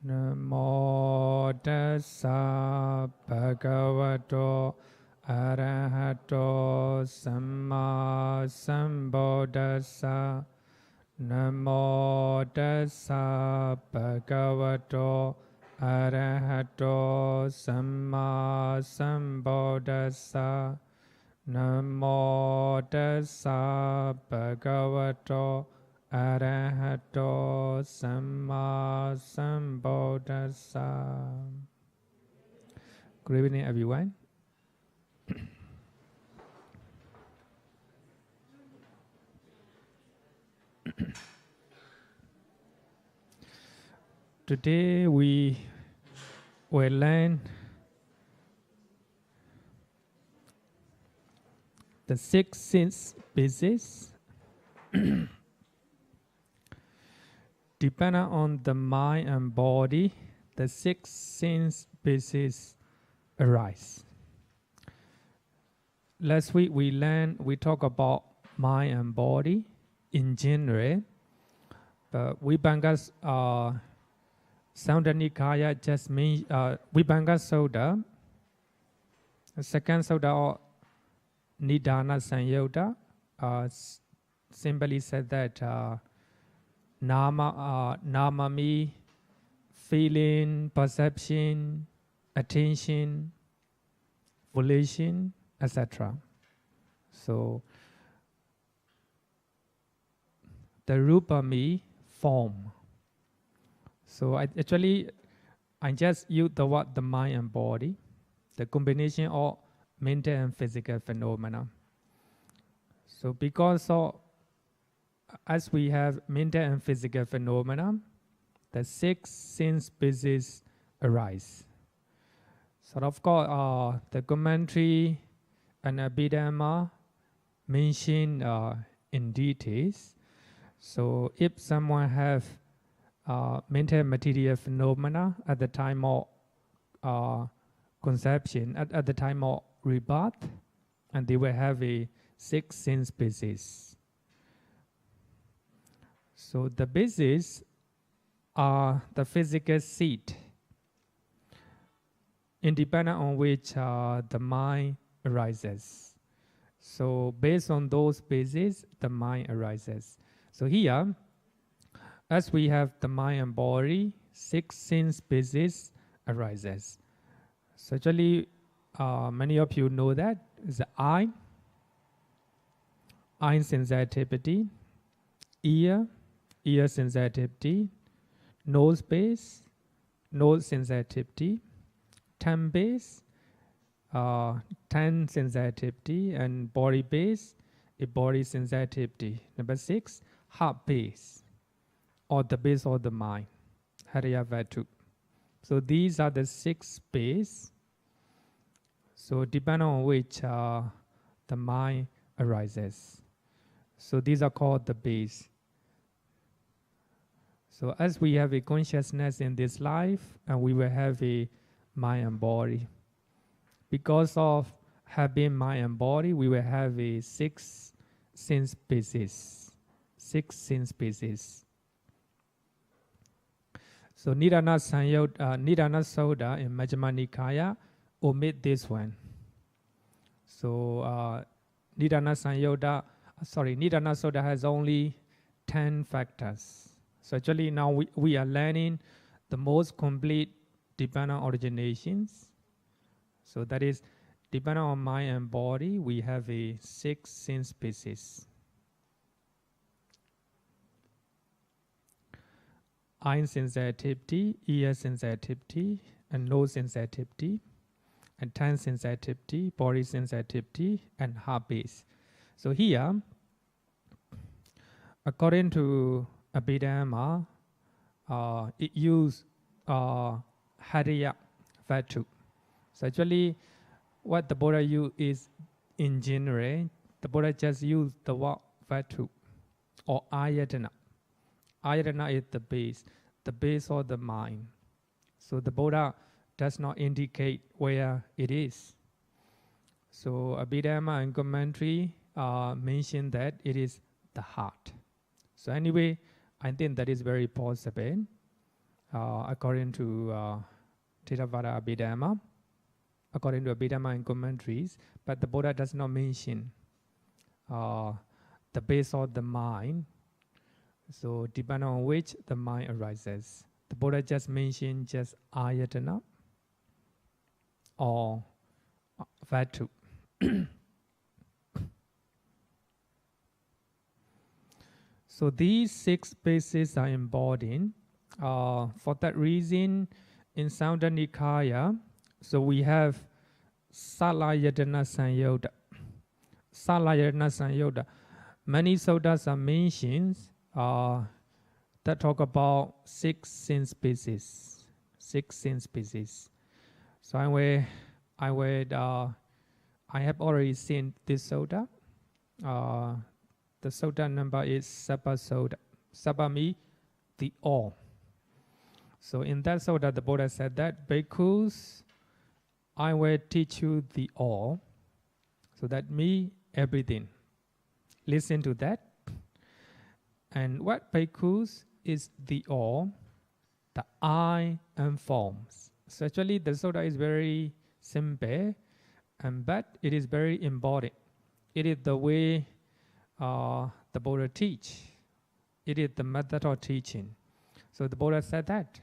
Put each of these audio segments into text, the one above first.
Namo tassa bhagavato arahato samma sambuddhassa. Namo tassa bhagavato arahato samma sambuddhassa. Namo tassa bhagavato Arahato Samma Sambuddhassa. Good evening, everyone. Today we will learn the 6 sense bases depending on the mind and body. The 6 sense bases arise. Last week we talk about mind and body in general, but Vibhanga Sautta Nikaya just means Vibhanga Sutta, the second Sutta or Nidana Sanyutta, simply said that nama me, feeling, perception, attention, volition, etc. So the rupa me, form. So I just use the word the mind and body, the combination of mental and physical phenomena. So because of as we have mental and physical phenomena, the 6 sense bases arise. So of course, the commentary and Abhidhamma mention in details. So if someone have mental and material phenomena at the time of conception, at the time of rebirth, and they will have a 6 sense bases. So the bases are the physical seat, independent on which the mind arises. So based on those bases, the mind arises. So here, as we have the mind and body, 6 sense bases arises. So actually, many of you know that the eye sensitivity, ear sensitivity, nose base, nose sensitivity, tongue base, tongue sensitivity, and body base, a body sensitivity. Number 6, heart base, or the base of the mind, Hariya Vatu. So these are the 6 base. So depending on which the mind arises. So these are called the base. So as we have a consciousness in this life, and we will have a mind and body. Because of having mind and body, we will have a 6 sense bases. 6 sense bases. So Nidana Sutta in Majjhima Nikaya omit this one. So Nidana Sutta has only 10 factors. So actually now we are learning the most complete dependent originations. So that is dependent on mind and body, we have a 6 sense bases. Eye sensitivity, ear sensitivity, and nose sensitivity, and tongue sensitivity, body sensitivity, and heart base. So here, according to Abhidhamma, it uses Hariya Vatu. So actually, what the Buddha used is, in general, the Buddha just used the word Vatu, or Ayatana. Ayatana is the base of the mind. So the Buddha does not indicate where it is. So Abhidhamma and commentary mention that it is the heart. So anyway, I think that is very possible. according to Theravada Abhidhamma, according to Abhidhamma and commentaries, but the Buddha does not mention the base of the mind, so depending on which the mind arises. The Buddha just mentioned just ayatana or vatu. So these 6 bases are embodied. For that reason, in Samyutta Nikaya, so we have saḷāyatana Sanyutta. Saḷāyatana Sanyutta. Many suttas are mentioned that talk about 6 sense bases. 6 sense bases. So I have already seen this sutta. The sutta number is Sabba Sutta. Sabba means the all. So in that sutta, the Buddha said that, Bhikkhus, I will teach you the all. So that means everything. Listen to that. And what Bhikkhus is the all? The I and forms. So actually the sutta is very simple, but it is very embodied. It is the way the Buddha teach. It is the method of teaching. So the Buddha said that,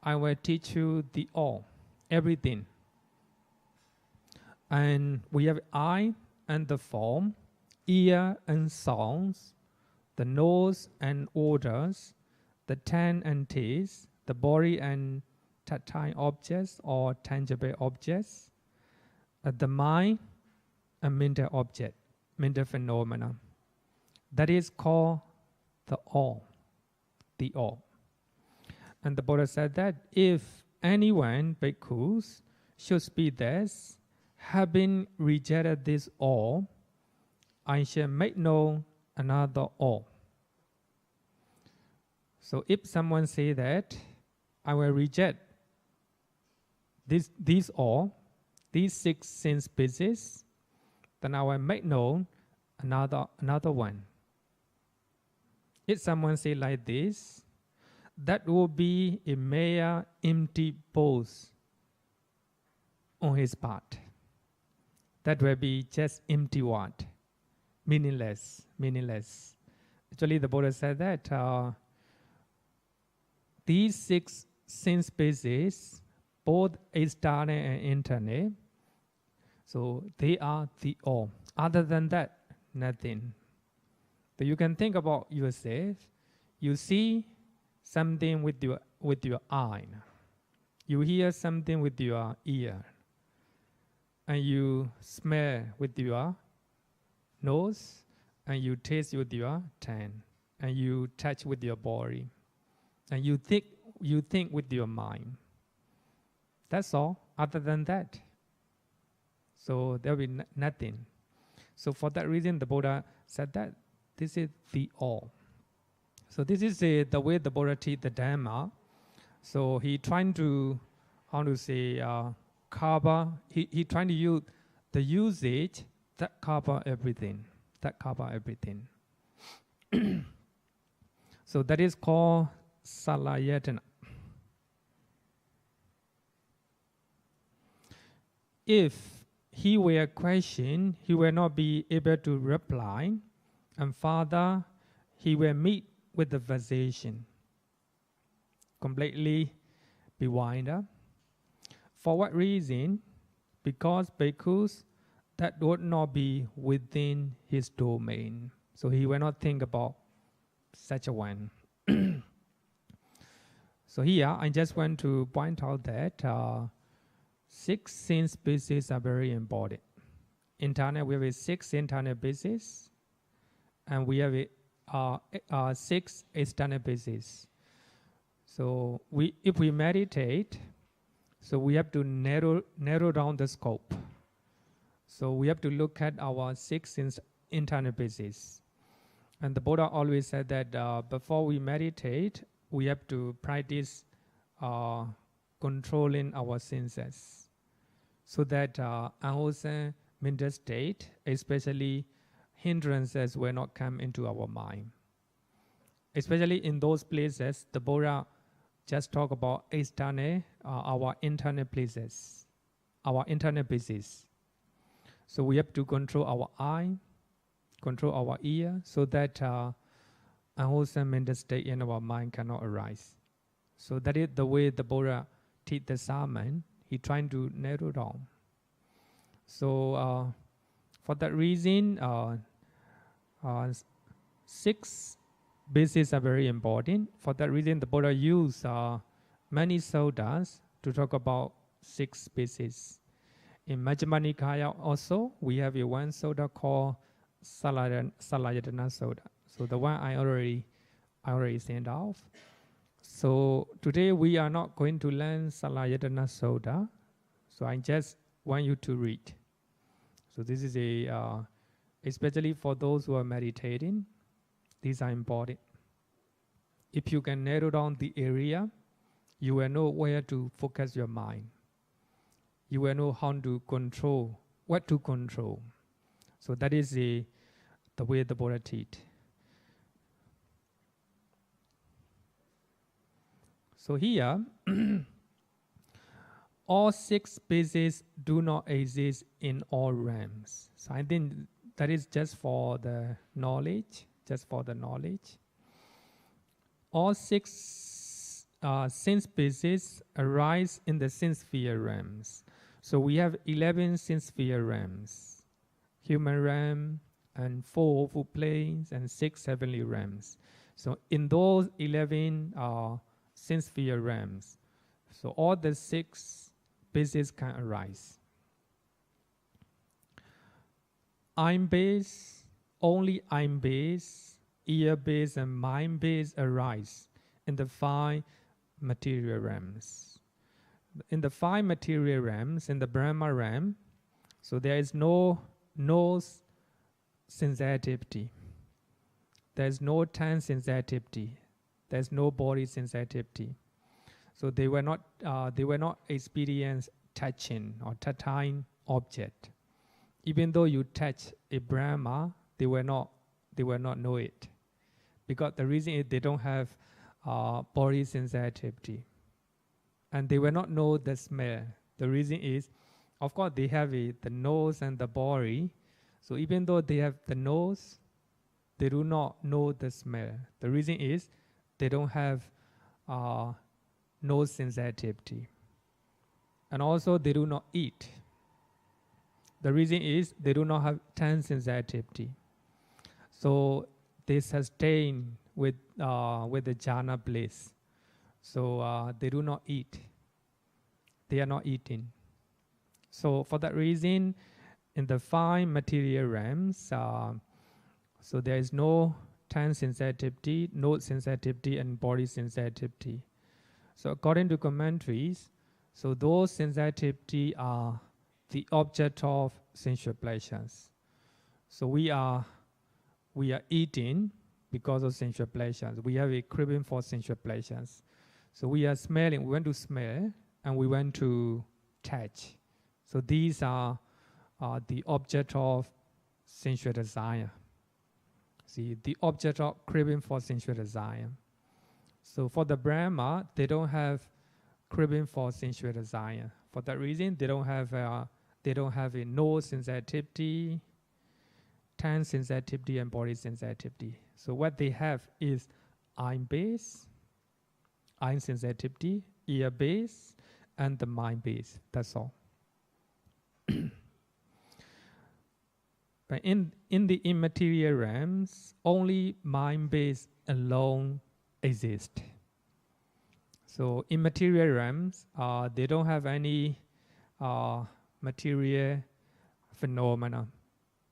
I will teach you the all, everything. And we have eye and the form, ear and sounds, the nose and odors, the tongue and taste, the body and tactile objects or tangible objects, the mind and mental object, mental phenomena. That is called the all, the all. And the Buddha said that if anyone, bhikkhus, should speak this, having rejected this all, I shall make known another all. So if someone say that, I will reject these all, these 6 sense bases, then I will make known another one. If someone say like this, that will be a mere empty pose on his part. That will be just empty word, meaningless. Actually, the Buddha said that these 6 sense bases, both external and internal, so they are the all. Other than that, nothing. So you can think about yourself. You see something with your eye. You hear something with your ear. And you smell with your nose. And you taste with your tongue. And you touch with your body. And you think with your mind. That's all. Other than that, so there will be nothing. So for that reason, the Buddha said that this is the all. So this is the way the Buddha teach the Dhamma. So he trying to, cover. He trying to use the usage that cover everything. So that is called saḷāyatana. If he were questioned, he will not be able to reply, and further, he will meet with the vexation, completely bewildered. For what reason? Because bhikkhus, that would not be within his domain. So he will not think about such a one. So here, I just want to point out that 6 sense bases are very important. Internal, we have 6 internal bases, and we have 6 external bases. So if we meditate, so we have to narrow down the scope. So we have to look at our 6 internal bases. And the Buddha always said that before we meditate, we have to practice controlling our senses, so that unwholesome mental state, especially hindrances, will not come into our mind. Especially in those places, the Buddha just talk about external, our internal places, our internal basis. So we have to control our eye, control our ear, so that unwholesome mental state in our mind cannot arise. So that is the way the Buddha teach the Saman. He trying to narrow down. So for that reason, 6 bases are very important. For that reason, the Buddha used many suttas to talk about 6 bases. In Majjhima Nikaya also, we have a one sutta called saḷāyatana sutta. So the one I already sent off. So today we are not going to learn saḷāyatana sutta. So I just want you to read. So this is especially for those who are meditating, these are important. If you can narrow down the area, you will know where to focus your mind. You will know how to control, what to control. So that is the way the Buddha teach. So here, all 6 bases do not exist in all realms. So I think that is just for the knowledge, All 6 sense bases arise in the sense sphere realms. So we have 11 sense sphere realms, human realm, and 4 awful planes, and 6 heavenly realms. So in those 11 sense sphere realms, so all the 6 bases can arise. I'm base, only I'm base, ear base, and mind base arise in the 5 material realms. In the 5 material realms, in the Brahma realm, so there is no nose sensitivity. There is no tongue sensitivity. There is no body sensitivity. So they were not experience touching or touching object. Even though you touch a Brahma, they will not know it, because the reason is they don't have body sensitivity, and they will not know the smell. The reason is, of course, they have the nose and the body. So even though they have the nose, they do not know the smell. The reason is they don't have nose sensitivity, and also they do not eat. The reason is they do not have tongue sensitivity. So they sustain with the jhana bliss. So they do not eat. They are not eating. So for that reason, in the 5 material realms, so there is no tongue sensitivity, nose sensitivity, and body sensitivity. So according to commentaries, so those sensitivity are the object of sensual pleasures. So we are eating because of sensual pleasures. We have a craving for sensual pleasures. So we are smelling. We want to smell, and we want to touch. So these are the object of sensual desire. See, the object of craving for sensual desire. So for the Brahma, they don't have craving for sensual desire. For that reason, they don't have a nose sensitivity, tongue sensitivity, and body sensitivity. So what they have is eye base, eye sensitivity, ear base, and the mind base. That's all. But in the immaterial realms, only mind base alone exist. So immaterial realms, they don't have any material phenomena.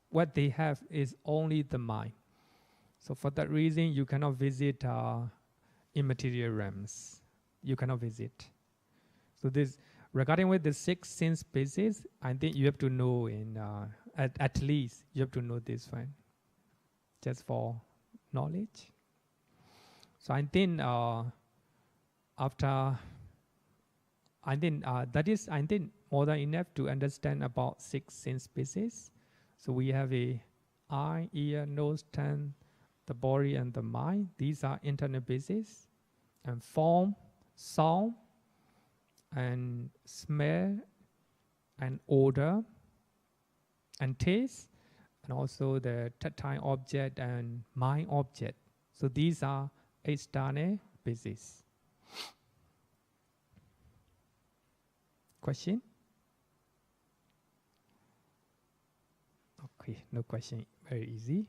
What they have is only the mind. So for that reason, you cannot visit immaterial realms. You cannot visit. So this, regarding with the 6 sense bases, I think you have to know at least you have to know this one, just for knowledge. So I think that is more than enough to understand about 6 sense bases. So we have a eye, ear, nose, tongue, the body, and the mind. These are internal bases. And form, sound and smell and odor and taste, and also the tactile object and mind object. So these are external bases. Question? Okay, no question. Very easy.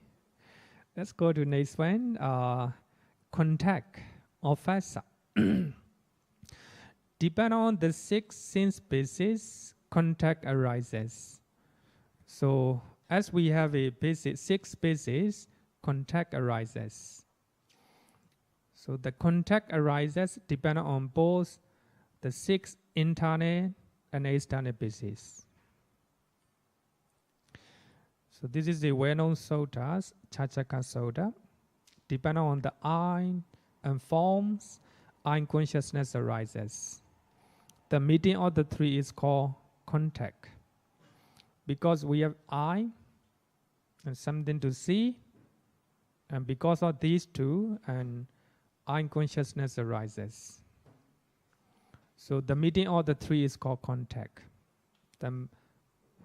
Let's go to next one. Contact or phassa. Depending on the 6 sense bases, contact arises. So as we have a basic 6 bases, contact arises. So the contact arises depending on both the 6 internal and external bases. So this is the well-known suttas, Chachaka Sutta. Depending on the eye and forms, eye consciousness arises. The meeting of the 3 is called contact. Because we have eye and something to see, and because of these 2, and eye consciousness arises. So the meeting of the 3 is called contact.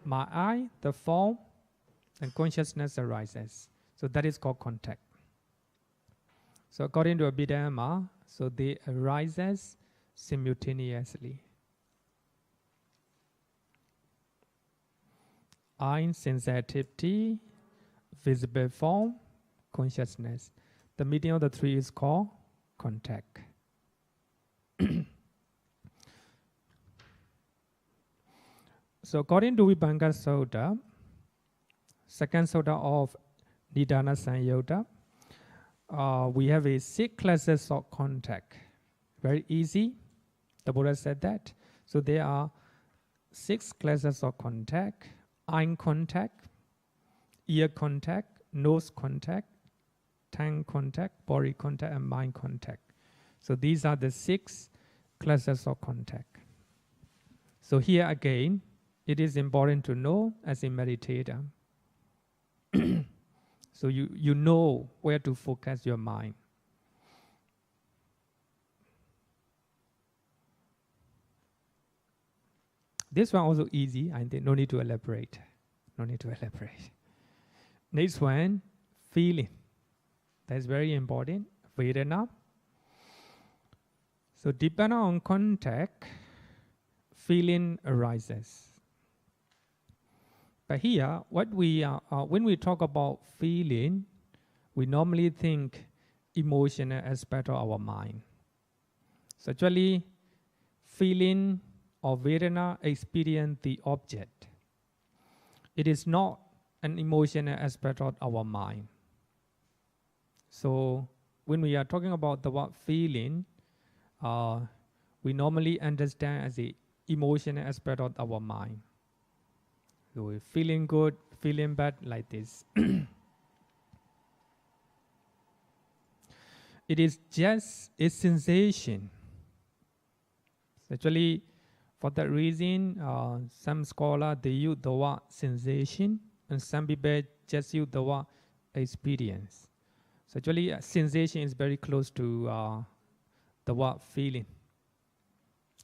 My eye, the form, and consciousness arises. So that is called contact. So according to Abhidhamma, so they arises simultaneously. Eye sensitivity, visible form, consciousness. The meeting of the 3 is called contact. So according to Vibhanga Sutta, second sutta of Nidana Sanyutta, we have 6 classes of contact. Very easy. The Buddha said that. So there are 6 classes of contact: eye contact, ear contact, nose contact, tongue contact, body contact, and mind contact. So these are the 6 classes of contact. So here again, it is important to know as a meditator. So you know where to focus your mind. This one also easy, I think no need to elaborate. No need to elaborate. Next one, feeling. That's very important. Vedana. So depending on contact, feeling arises. But here, what when we talk about feeling, we normally think emotional aspect of our mind. So actually, feeling or vedana experience the object. It is not an emotional aspect of our mind. So when we are talking about the word feeling, we normally understand as the emotional aspect of our mind. So we're feeling good, feeling bad, like this. It is just a sensation. Actually, for that reason, some scholars, they use the word sensation, and some people just use the word experience. So actually, sensation is very close to the word feeling.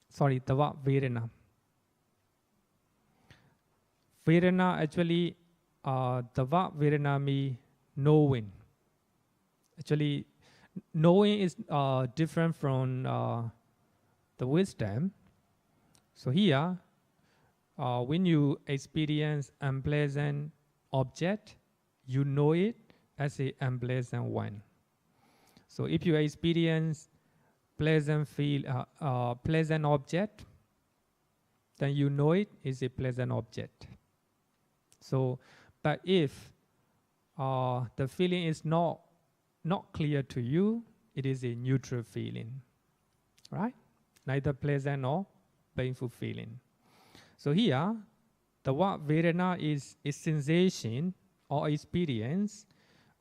Sorry, the word vedana. Vedana, actually, the word vedana means knowing. Actually, knowing is different from the wisdom. So here, when you experience unpleasant object, you know it as an unpleasant one. So if you experience pleasant object, then you know it is a pleasant object. So, but if the feeling is not clear to you, it is a neutral feeling, right? Neither pleasant nor painful feeling. So here, the word vedana is a sensation or experience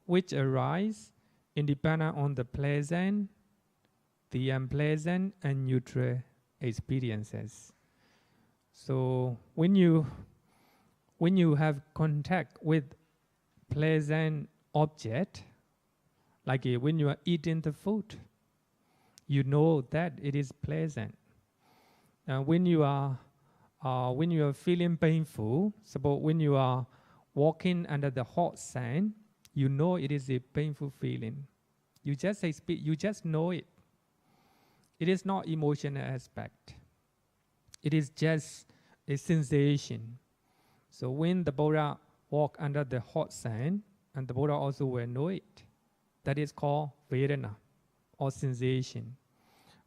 which arises independent on the pleasant, the unpleasant, and neutral experiences. So when you have contact with pleasant object, like when you are eating the food, you know that it is pleasant. When you are feeling painful, suppose when you are walking under the hot sun, you know it is a painful feeling. You just know it. It is not emotional aspect. It is just a sensation. So when the Buddha walk under the hot sun, and the Buddha also will know it. That is called vedana, or sensation.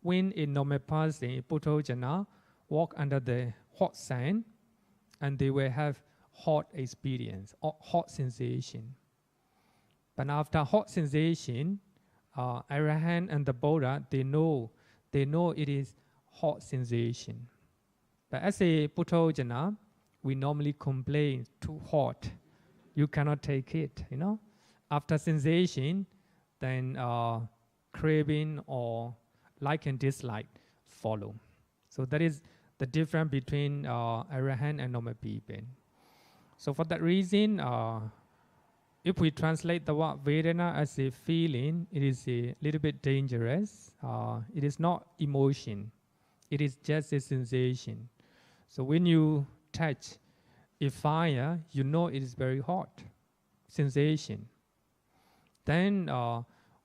When a normal person, a puthojana, walk under the hot sun, and they will have hot experience or hot sensation. But after hot sensation, Arahant and the Buddha, they know it is hot sensation. But as a puthojana, we normally complain, too hot. You cannot take it, you know. After sensation, then craving or like and dislike follow. So that is the difference between Arahant and normal people. So for that reason, if we translate the word vedana as a feeling, it is a little bit dangerous. It is not emotion. It is just a sensation. So when you touch a fire, you know it is very hot. Sensation. Then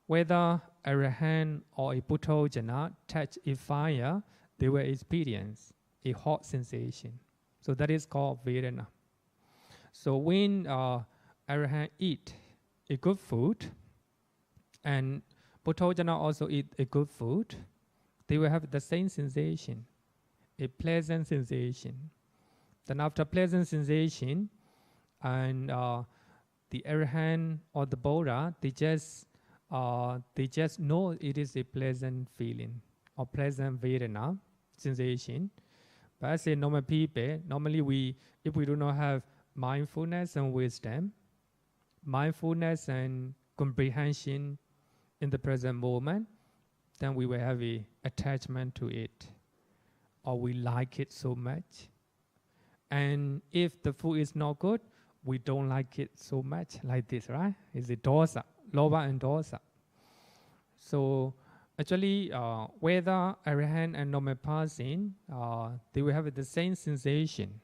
whether Arahant or a puthojana touch a fire, they will experience a hot sensation. So that is called vedana. So when Arahant eat a good food, and puthojana also eat a good food, they will have the same sensation, a pleasant sensation. Then after pleasant sensation, and the Arahant or the Buddha, they just know it is a pleasant feeling or pleasant vedana sensation. But as a normal people, normally if we do not have mindfulness and wisdom, mindfulness and comprehension in the present moment, then we will have a attachment to it, or we like it so much. And if the food is not good, we don't like it so much, like this, right? It's a dosa, loba and dosa. So actually, whether Arahant and normal person, they will have the same sensation.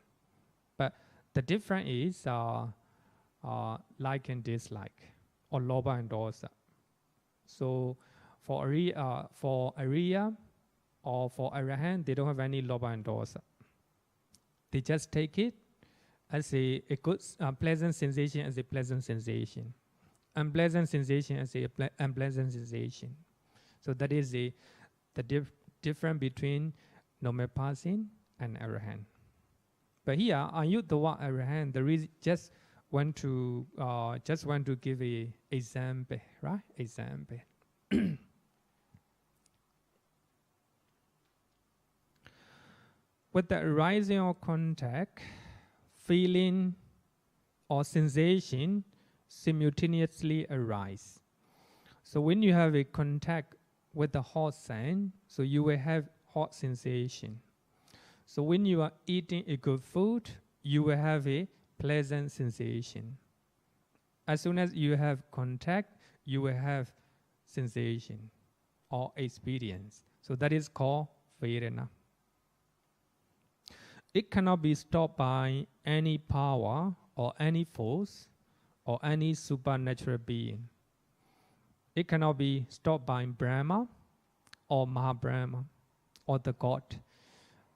But the difference is like and dislike, or loba and dosa. So for Ariya or for Arahant, they don't have any loba and dosa. They just take it as a good pleasant sensation as a pleasant sensation, unpleasant sensation as a unpleasant sensation. So that is the difference between normal person and Arahant. But here I use the word Arahant. The reason just want to give a example, right? Example. With the arising of contact, feeling or sensation simultaneously arise. So when you have a contact with the hot sun, so you will have hot sensation. So when you are eating a good food, you will have a pleasant sensation. As soon as you have contact, you will have sensation or experience. So that is called vedana. It cannot be stopped by any power or any force or any supernatural being. It cannot be stopped by Brahma or Mahabrahma or the God.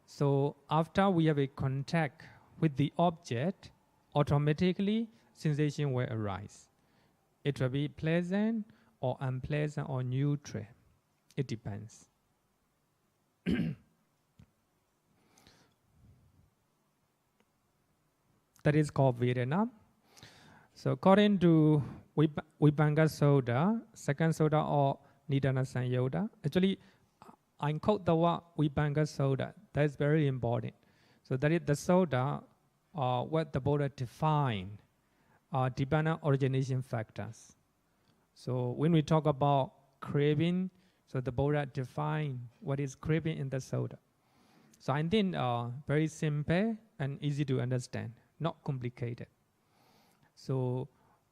So after we have a contact with the object, automatically sensation will arise. It will be pleasant or unpleasant or neutral. It depends. That is called vedana. So according to Vibhanga Soda, second Soda or Nidana Sanyoda, actually I quote the word Vibhanga Soda. That is very important. So that is the Soda, what the Buddha defined, Nibbana origination factors. So when we talk about craving, so the Buddha defined what is craving in the Soda. So I think very simple and easy to understand, not complicated. So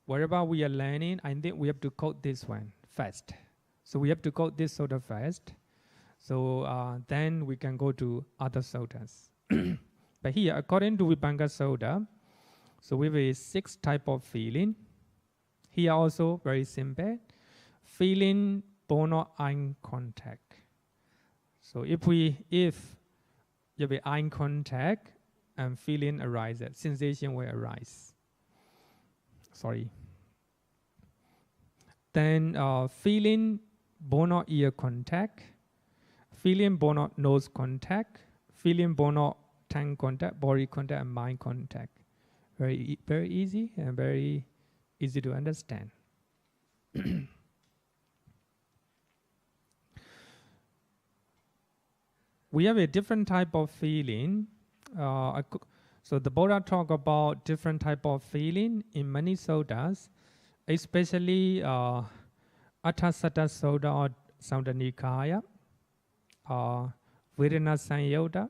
wherever we are learning, I think we have to quote this one first. So we have to quote this Soda first. So then we can go to other suttas. But here, according to Vibhanga Sutta, so we have a 6 type of feeling. Here also very simple. Feeling born of eye contact. So if you have an eye contact and feeling arises, sensation will arise. Sorry. Then feeling born of ear contact, feeling born of nose contact, feeling born of tongue contact, body contact, and mind contact. Very, very easy and very easy to understand. We have a different type of feeling. So the Buddha talk about different type of feeling in many suttas, especially Attasatta Sutta or Samdhanikaya, Vedana Sanyota,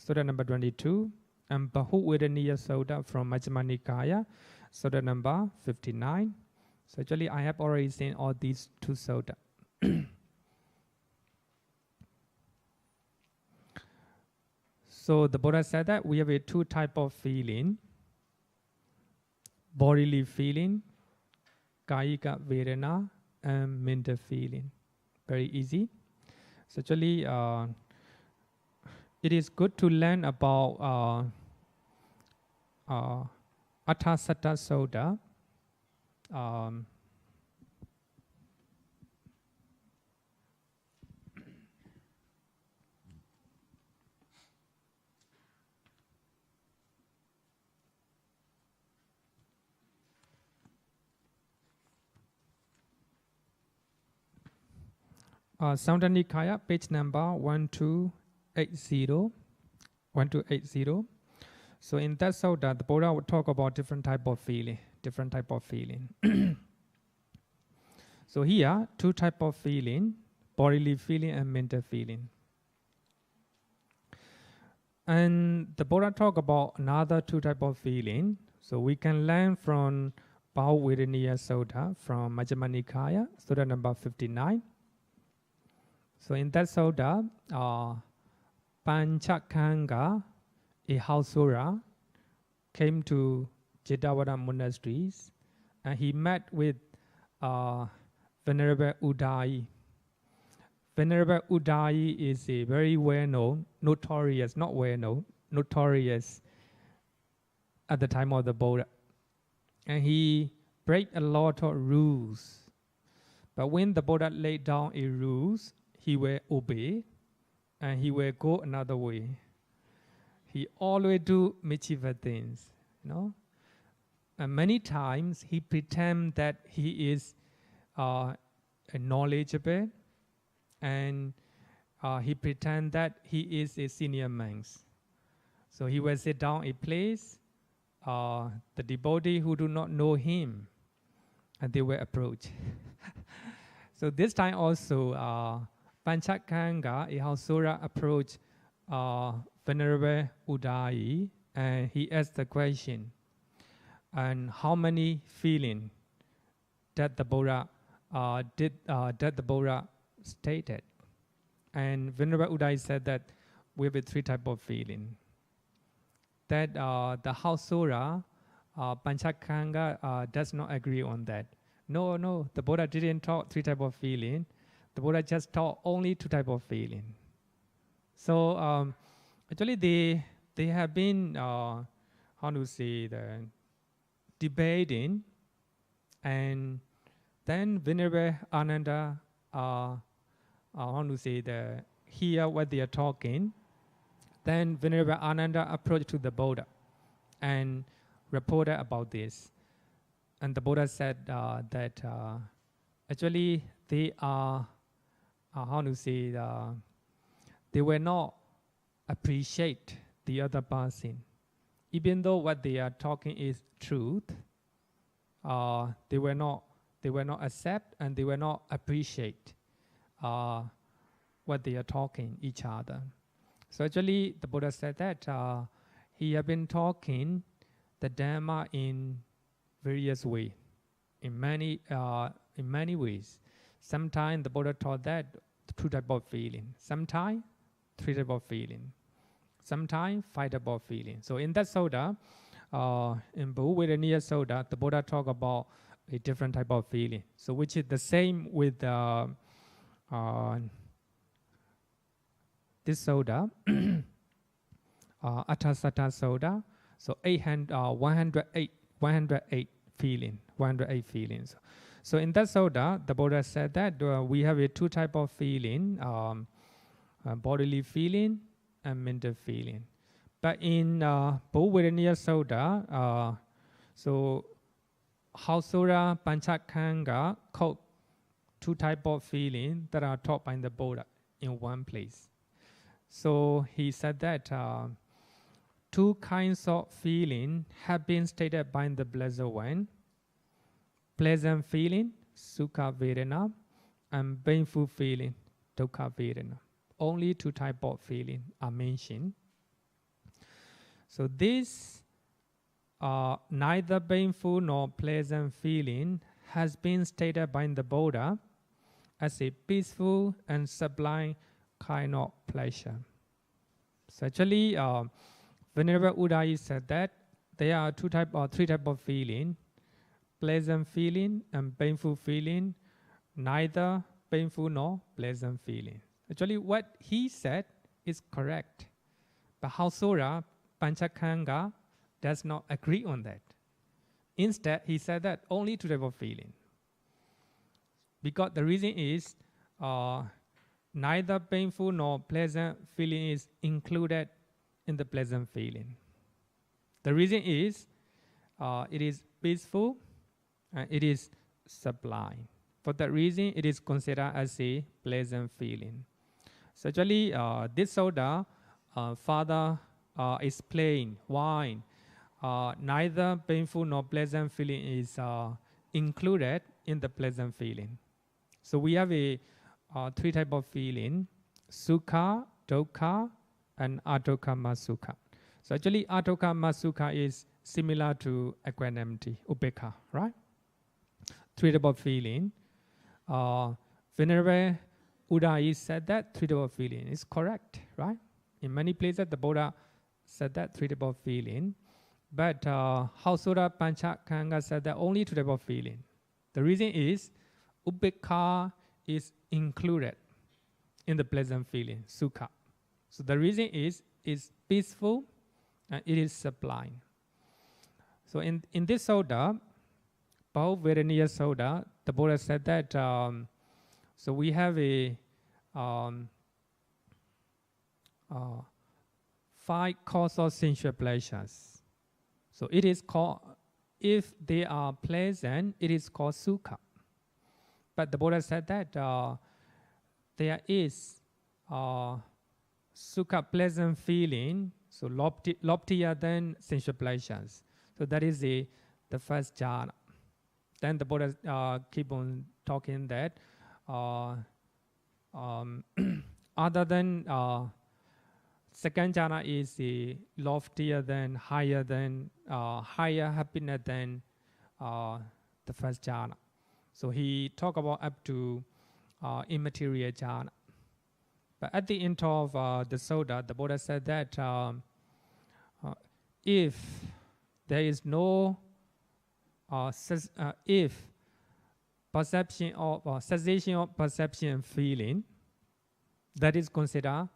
Sutta number 22, and Bahuvedaniya Sutta from Majjhima Nikaya, Sutta number 59. So actually I have already seen all these 2 sutta. So the Buddha said that we have a 2 type of feeling. Bodily feeling, kayika vedana, and mental feeling. Very easy. So actually it is good to learn about Attasatta Sutta. Samdhanikaya, page number 1280. 1280. So in that sutta, the Buddha would talk about different type of feeling. So here, 2 type of feeling, bodily feeling and mental feeling. And the Buddha talk about another 2 type of feeling. So we can learn from Bahuvedaniya Sutta from Majjhima Nikaya, Sutta number 59. So in that sutta, Panchakanga, a householder, came to Jetavada monasteries, and he met with Venerable Udai. Venerable Udai is a very well-known, notorious at the time of the Buddha. And he break a lot of rules. But when the Buddha laid down a rules, he will obey, and he will go another way. He always do mischievous things, you know. And many times he pretend that he is knowledgeable, and he pretend that he is a senior monk. So he will sit down a place, the devotee who do not know him, and they will approach. So this time also, Panchakanga, a householder, approached Venerable Udai, and he asked the question, and how many feeling that the Buddha stated. And Venerable Udai said that we have 3 type of feeling. That the householder, Panchakanga, does not agree on that. No, the Buddha didn't talk 3 type of feeling. The Buddha just taught only 2 type of feeling. So actually they have been debating, and then Venerable Ananda hear what they are talking. Then Venerable Ananda approached to the Buddha and reported about this. And the Buddha said that actually they are they will not appreciate the other person. Even though what they are talking is truth, they will not accept, and they will not appreciate what they are talking each other. So actually the Buddha said that he had been talking the Dhamma in various ways, in many ways. Sometimes the Buddha taught that two type of feeling. Sometimes three type of feeling. Sometimes five type of feeling. So in that Sutta, in Bhuvedaniya Sutta, the Buddha talk about a different type of feeling. So which is the same with this Sutta, Athasata Sutta. So 108 feelings. So in that Sutta, the Buddha said that we have a two type of feeling, bodily feeling and mental feeling. But in Bhuvedaniya Sutta, so Hausura Panchakanga quote two type of feeling that are taught by the Buddha in one place. So he said that two kinds of feeling have been stated by the Blessed One. Pleasant feeling, sukha vedana, and painful feeling, dukkha vedana. Only two type of feeling are mentioned. So this neither painful nor pleasant feeling has been stated by the Buddha as a peaceful and sublime kind of pleasure. So actually, Venerable Udayi said that there are two type or three type of feeling: pleasant feeling and painful feeling, neither painful nor pleasant feeling. Actually, what he said is correct, but Hausura Panchakanga does not agree on that. Instead, he said that only two type of feeling. Because the reason is neither painful nor pleasant feeling is included in the pleasant feeling. The reason is it is peaceful and it is sublime. For that reason, it is considered as a pleasant feeling. So actually, this Sutta, Father explained why neither painful nor pleasant feeling is included in the pleasant feeling. So we have a three type of feeling: sukha, dukkha, and adokama sukha. So actually, adokama sukha is similar to equanimity, upekkha, right? Three type of feeling. Venerable Udayi said that three type of feeling is correct, right? In many places, the Buddha said that three type of feeling, but Hausura Panchakanga said that only two type of feeling. The reason is upekkha is included in the pleasant feeling, sukha. So the reason is peaceful and it is sublime. So in this Sutta, Bhuvedaniya Sutta, the Buddha said that so we have a 5 causal sensual pleasures. So it is called, if they are pleasant, it is called sukha. But the Buddha said that there is sukha, pleasant feeling, so loftier than sensual pleasures. So that is the first jhana. Then the Buddha keep on talking that other than second jhana is loftier than, higher happiness than the first jhana. So he talked about up to immaterial jhana. But at the end of the Sutta, the Buddha said that if there is no if perception of cessation of perception and feeling, that is considered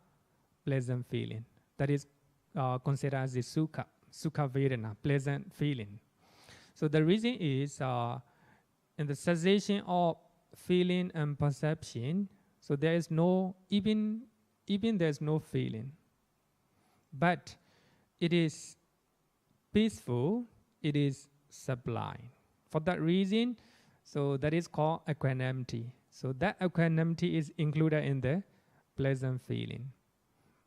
pleasant feeling. That is considered as the sukha vedana, pleasant feeling. So the reason is in the cessation of feeling and perception, so there is no, even there is no feeling, but it is peaceful, it is sublime. For that reason, so that is called equanimity. So that equanimity is included in the pleasant feeling.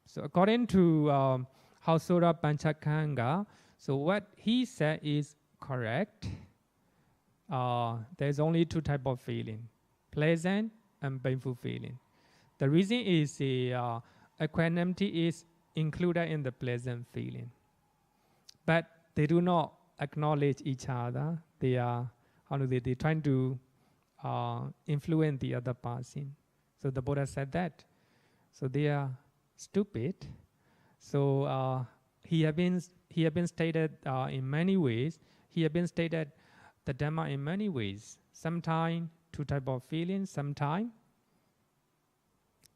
So according to Hausura Panchakanga, so what he said is correct. There is only two type of feeling: pleasant and painful feeling. The reason is equanimity is included in the pleasant feeling, but they do not acknowledge each other. They are they're trying to influence the other person. So the Buddha said that. So they are stupid. So he have been stated in many ways. He have been stated the Dhamma in many ways. Sometimes 2 type of feeling, sometimes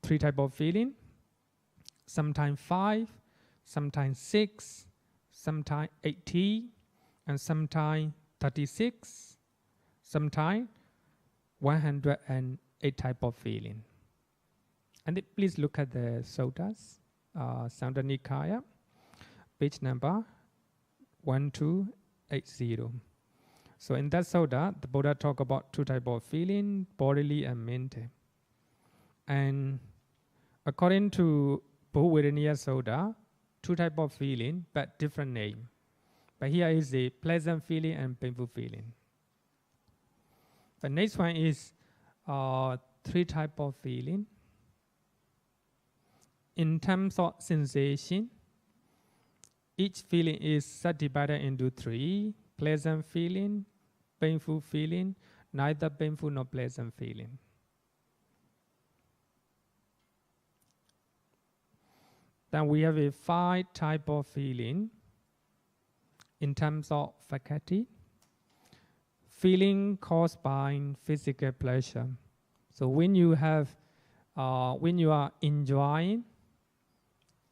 3 type of feeling, sometimes 5, sometimes 6, sometimes 80, and sometimes 36, sometimes 108 type of feeling. And please look at the suttas, Sutta Nikaya, page number 1280. So in that sutta, the Buddha talk about 2 type of feeling, bodily and mental. And according to Bhuvedaniya Sutta, 2 type of feeling, but different name. But here is a pleasant feeling and painful feeling. The next one is 3 type of feeling. In terms of sensation, each feeling is subdivided into 3: pleasant feeling, painful feeling, neither painful nor pleasant feeling. Then we have a 5 type of feeling in terms of faculty. Feeling caused by physical pleasure. So when you are enjoying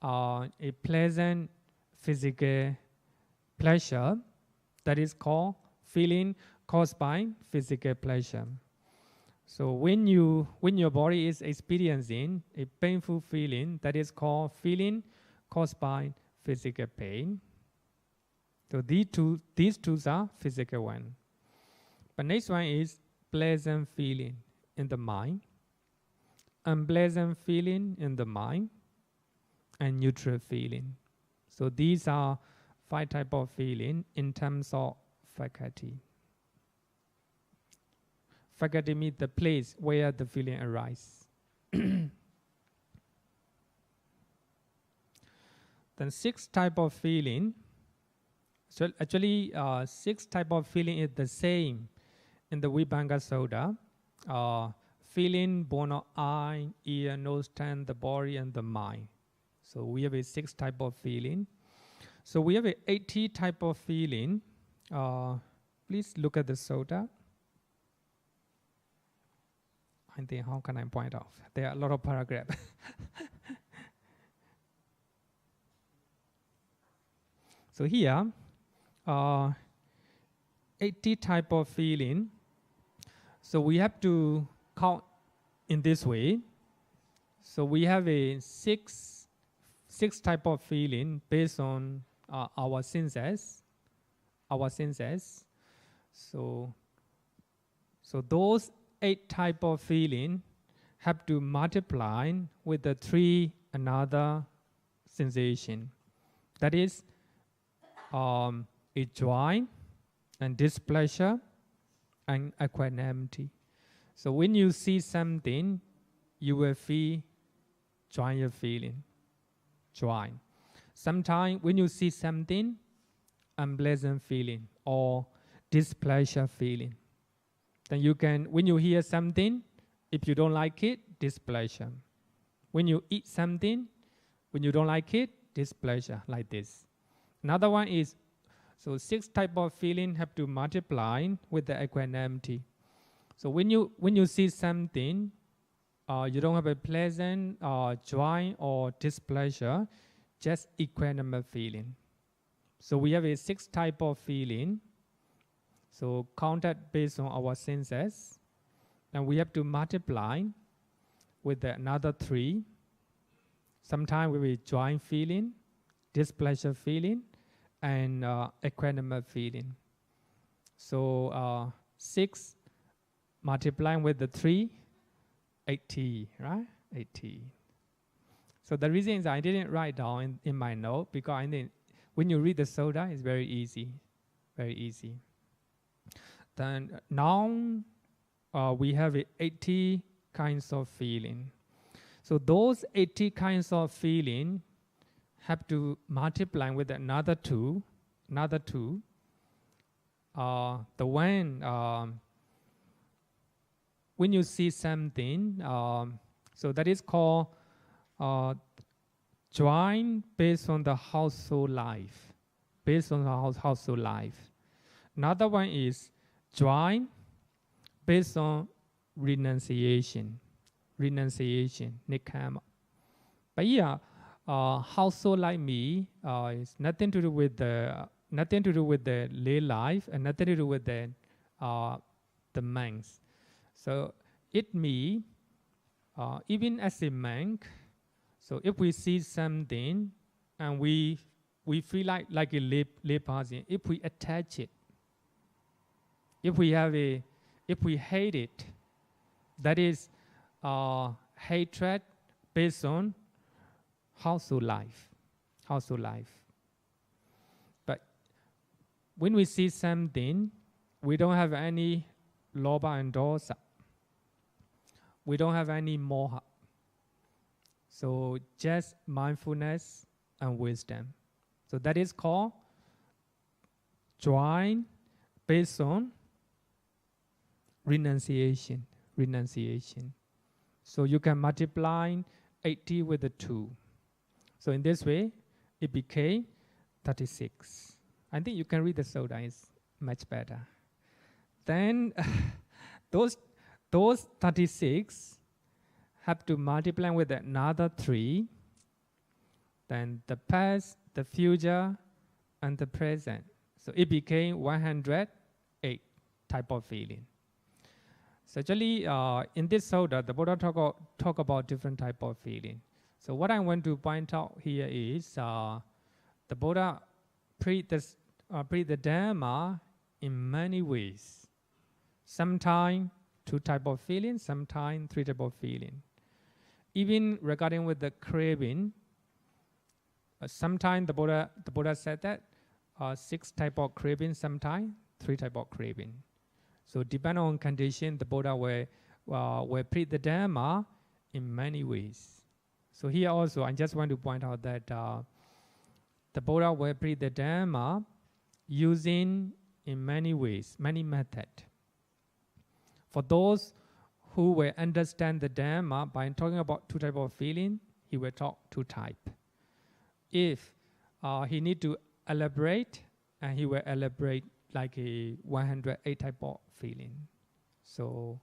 a pleasant physical pleasure, that is called feeling caused by physical pleasure. So when your body is experiencing a painful feeling, that is called feeling caused by physical pain. So these two are physical one. But next one is pleasant feeling in the mind, unpleasant feeling in the mind, and neutral feeling. So these are 5 type of feeling in terms of faculty. Faculty means the place where the feeling arises. Then 6 type of feeling. So actually 6 type of feeling is the same in the Vibhanga Sutta. Feeling born of eye, ear, nose, tongue, the body, and the mind. So we have a 6 type of feeling. So we have a 80 type of feeling. Please look at the Sutta. I think, how can I point out? There are a lot of paragraphs. So here, 80 type of feeling. So we have to count in this way. So we have a six type of feeling based on our senses. So those 8 type of feeling have to multiply with the 3 another sensation. That is a joy and displeasure and equanimity. So when you see something, you will feel joyous feeling. Joy. Sometimes when you see something, unpleasant feeling or displeasure feeling. Then you can, when you hear something, if you don't like it, displeasure. When you eat something, when you don't like it, displeasure, like this. Another one is, so 6 type of feeling have to multiply with the equanimity. So when you see something, you don't have a pleasant joy or displeasure, just equanimous feeling. So we have a 6 type of feeling. So counted based on our senses, and we have to multiply with another 3. Sometimes we will joy feeling, displeasure feeling, and equanimous feeling. So 6 multiplying with the 3, 80, right? 80. So the reason is I didn't write down in my note because I think when you read the Sutta, it's very easy, very easy. Then now we have 80 kinds of feeling. So those 80 kinds of feeling have to multiply with another 2. The one when you see something, So that is called join based on the household life. Based on the household life. Another one is join based on renunciation. Renunciation, nikkama. But here, household like me is nothing to do with the lay life and nothing to do with the monks. So it me, even as a monk. So if we see something and we feel like a lay person, if we attach it, if we hate it, that is hatred based on household life. Household life. But when we see something, we don't have any lobha and dosa. We don't have any moha. So just mindfulness and wisdom. So that is called join based on renunciation. Renunciation. So you can multiply 80 with the 2. So in this way, it became 36. I think you can read the Sutta, it's much better. Then those 36 have to multiply with another 3. Then the past, the future, and the present. So it became 108 type of feeling. So actually, in this Sutta, the Buddha talk about different type of feeling. So what I want to point out here is the Buddha preached the Dhamma in many ways. Sometimes 2 type of feeling, sometimes 3 type of feeling. Even regarding with the craving, sometimes the Buddha said that 6 type of craving, sometimes 3 type of craving. So depending on condition, the Buddha will preach the Dhamma in many ways. So here also, I just want to point out that the Buddha will preach the Dhamma using in many ways, many methods. For those who will understand the Dhamma by talking about 2 type of feeling, he will talk 2 type. If he need to elaborate, and he will elaborate like a 108 type of feeling. So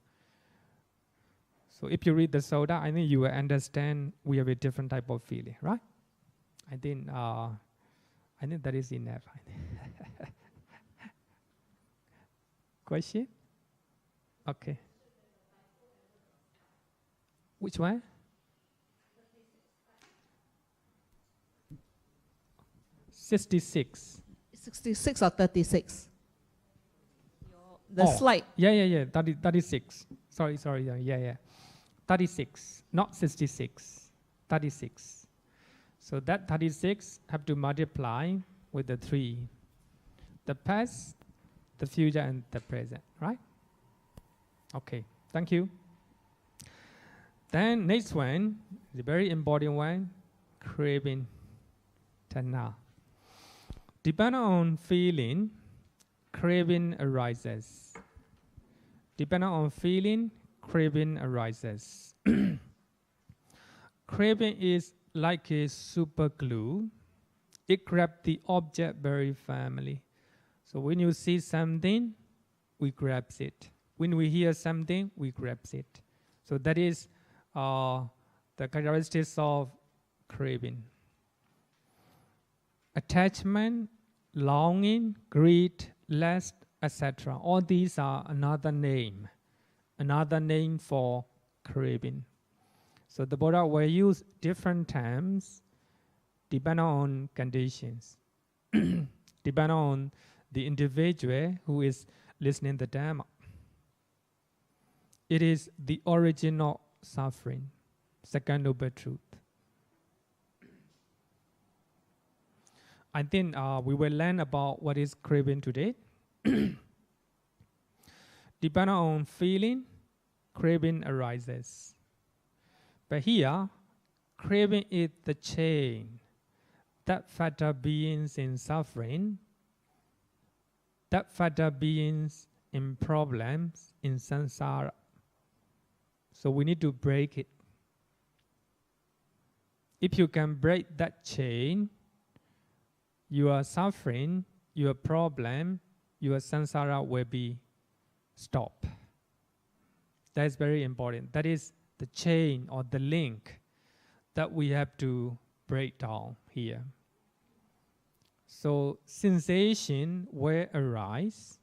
if you read the Sutta, I think you will understand we have a different type of feeling, right? I think that is enough. Question? Okay. Which one? 66. 66 or 36? The slide. Yeah. 36. Sorry. Yeah. 36, not 66. 36. So that 36 have to multiply with the 3. The past, the future, and the present, right? Okay, thank you. Then next one, the very important one, craving, taṇhā. Depending on feeling, craving arises. Depending on feeling, craving arises. Craving is like a super glue. It grabs the object very firmly. So when you see something, we grab it. When we hear something, we grab it. So that is the characteristics of craving. Attachment, longing, greed, lust, etc. All these are another name for craving. So the Buddha will use different terms depending on conditions, depending on the individual who is listening to the Dhamma. It is the origin of suffering, second noble truth. I think we will learn about what is craving today. Depending on feeling, craving arises. But here, craving is the chain that fetters beings in suffering, that fetters beings in problems, in samsara. So we need to break it. If you can break that chain, your suffering, your problem, your samsara will be stopped. That is very important. That is the chain or the link that we have to break down here. So sensation will arise.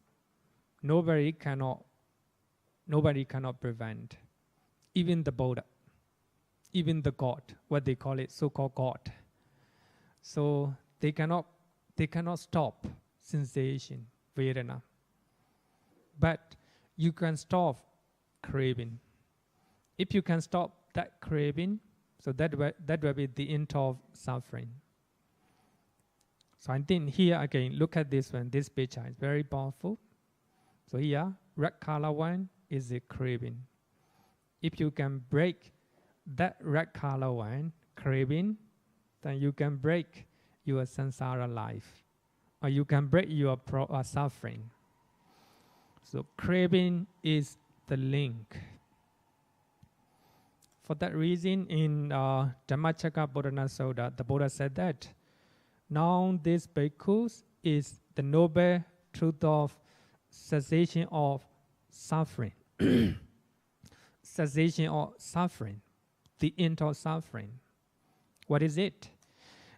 Nobody cannot prevent. Even the Buddha, even the God, what they call it, so-called God. So they cannot stop sensation, vedana. But you can stop craving. If you can stop that craving, so that will be the end of suffering. So I think here again, look at this one. This picture is very powerful. So here, red color one is a craving. If you can break that red color one, craving, then you can break your samsara life, or you can break your suffering. So craving is the link. For that reason, in Dhammacakkappavattana Sutta, the Buddha said that now this bhikkhus is the noble truth of cessation of suffering. Cessation of suffering, the end of suffering. What is it?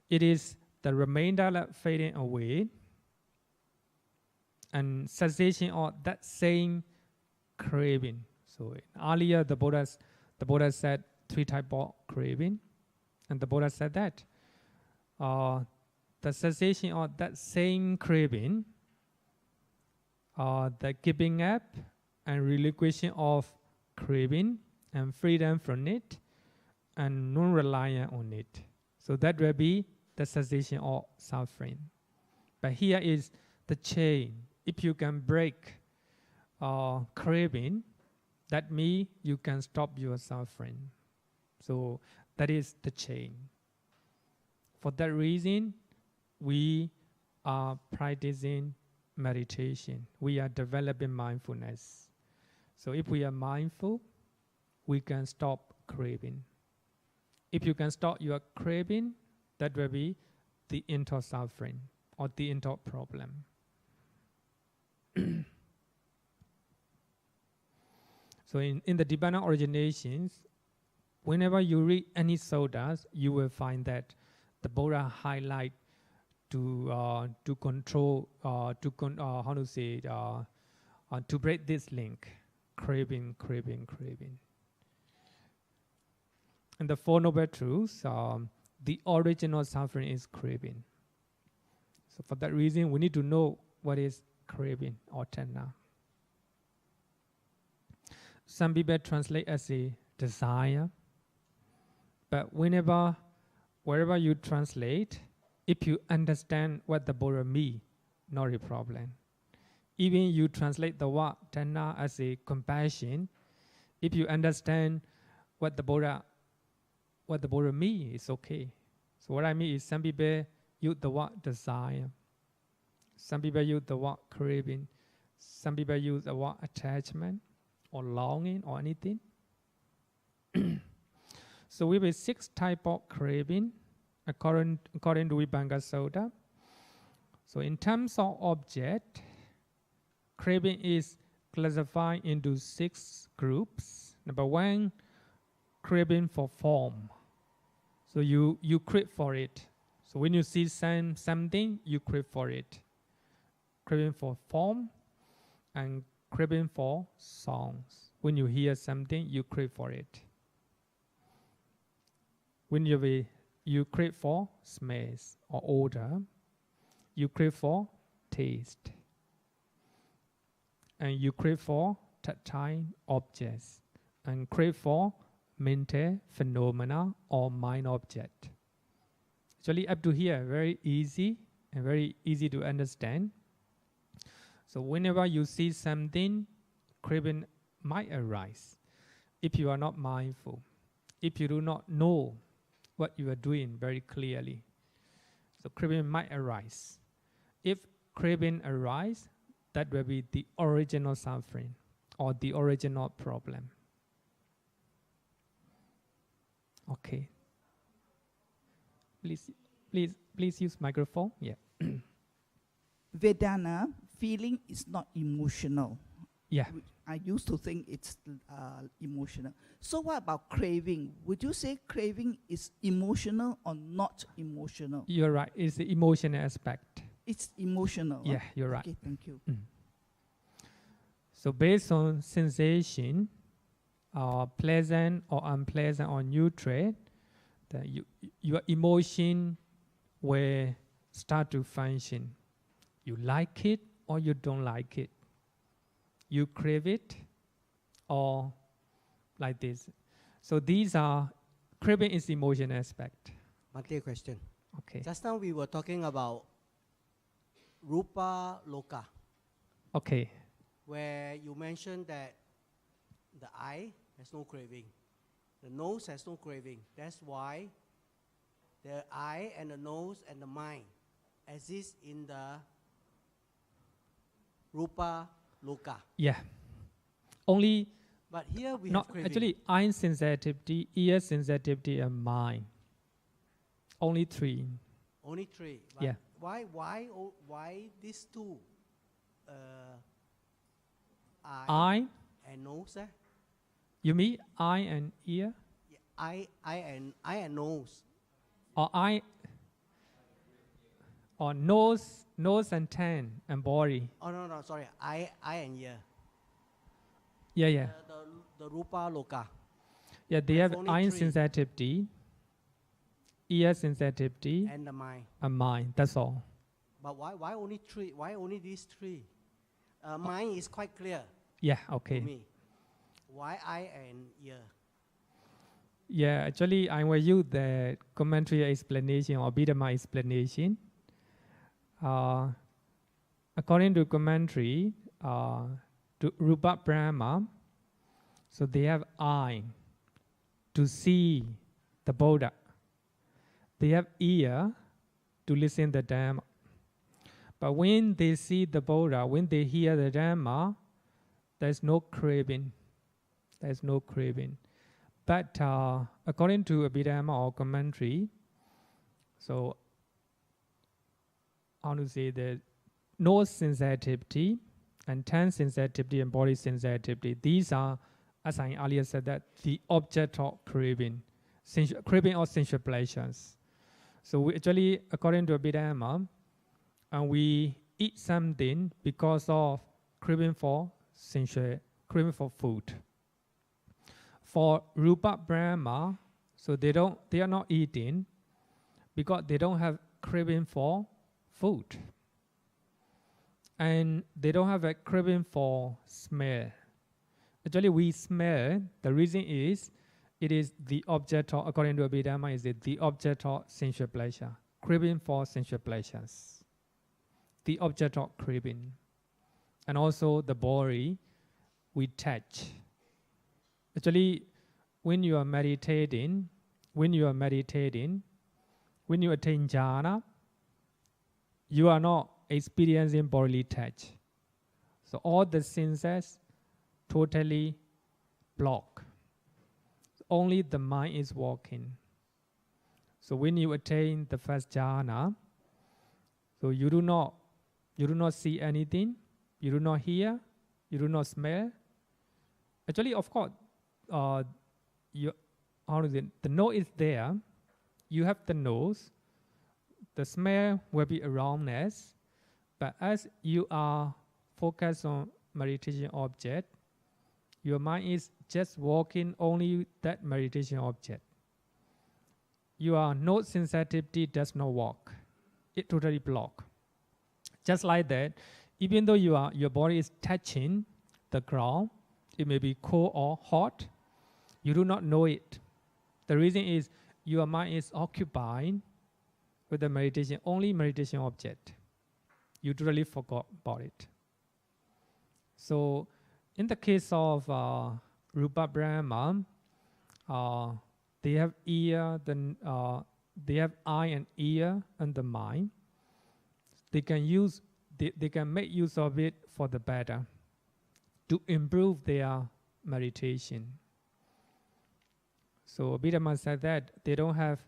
It is the remainder that fading away and cessation of that same craving. So earlier the Buddha said 3 types of craving, and the Buddha said that the cessation of that same craving, the giving up and relinquishing of craving and freedom from it and non-reliance on it. So that will be the cessation of suffering. But here is the chain. If you can break craving, that means you can stop your suffering. So that is the chain. For that reason, we are practicing meditation. We are developing mindfulness. So if we are mindful, we can stop craving. If you can stop your craving, that will be the end of suffering or the end of problem. So in the Nibbana originations, whenever you read any suttas, you will find that the Buddha highlight to control, to break this link, craving. And the Four Noble Truths, the original suffering is craving. So for that reason, we need to know what is craving or taṇhā. Some people translate as a desire, but wherever you translate, if you understand what the Buddha means, not a problem. Even you translate the word taṇhā as a compassion, if you understand what the Buddha means, it's okay. So what I mean is some people use the word desire, some people use the word craving, some people use the word attachment or longing or anything. So we have 6 types of craving according to Vibhanga Sutta. So in terms of object, craving is classified into 6 groups. Number 1, craving for form. So you crave for it. So when you see something, you crave for it. Craving for form and craving for songs. When you hear something, you crave for it. When you crave for smells or odor, you crave for taste. And you crave for tactile objects and crave for mental phenomena or mind object. Actually, up to here, very easy and very easy to understand. So whenever you see something, craving might arise. If you are not mindful, if you do not know what you are doing very clearly, so craving might arise. If craving arises, that will be the original suffering or the original problem. Okay. please use microphone. Yeah. Vedana, feeling is not emotional. Yeah. I used to think it's emotional. So what about craving? Would you say craving is emotional or not emotional? You're right. It's the emotional aspect. It's emotional. Yeah, you're right. Okay, thank you. So based on sensation, pleasant or unpleasant or neutral, that your emotion will start to function. You like it or you don't like it. You crave it or like this. So these are, craving is emotion aspect. Bhante, question. Okay. Just now we were talking about Rupa Loka, Okay. where you mentioned that the eye has no craving, the nose has no craving. That's why the eye and the nose and the mind exist in the Rupa Loka. Yeah. Only, But here we no, have craving. actually, eye sensitivity, ear sensitivity, and mind. Only three. Only three. But Yeah. Why these two? Eye, and nose. you mean eye and ear? Yeah, eye and nose. Or eye, or nose and tongue and body. Oh no, sorry. Eye and ear. Yeah, yeah. The Rupa Loka. Yeah, they There's have only eye three. sensitivity, ear sensitivity, And the mind. and mind. That's all. But why only three? Why only these three? Mind is quite clear Yeah, to okay. me. Why eye and ear? Yeah, actually, I will use the commentary explanation or Vedana explanation. According to commentary, to Rupa Brahma, so they have eye to see the Buddha. They have ear to listen the Dhamma. But when they see the Buddha, when they hear the Dhamma, there's no craving. There's no craving. But according to Abhidhamma or commentary, so how to say that nose sensitivity and tongue sensitivity and body sensitivity, these are, as I earlier said, that the object of craving, craving or sensual pleasures. So we actually, according to Abhidhamma, we eat something because of craving for sensual, craving for food. For Rupa Brahma, so they are not eating because they don't have craving for food. And they don't have a craving for smell. Actually, we smell, the reason is, it is the object of, according to Abhidhamma, is it the object of sensual pleasure. Craving for sensual pleasures. The object of craving. And also the body, we touch. Actually, when you are meditating, when you attain jhana, you are not experiencing bodily touch. So all the senses totally block. Only the mind is working. So when you attain the first jhana, so you do not see anything, you do not hear, you do not smell. Actually, of course, the nose is there. You have the nose. The smell will be around us. But as you are focused on meditation object, your mind is just working only that meditation object. Your nose sensitivity does not work. It totally block. Just like that, even though your body is touching the ground, it may be cold or hot, you do not know it. The reason is your mind is occupied with the meditation, only meditation object. You totally forgot about it. So in the case of Rupa Brahma, they have ear, they have eye and ear and the mind. They can make use of it for the better, to improve their meditation. So Abhidhamma said that they don't have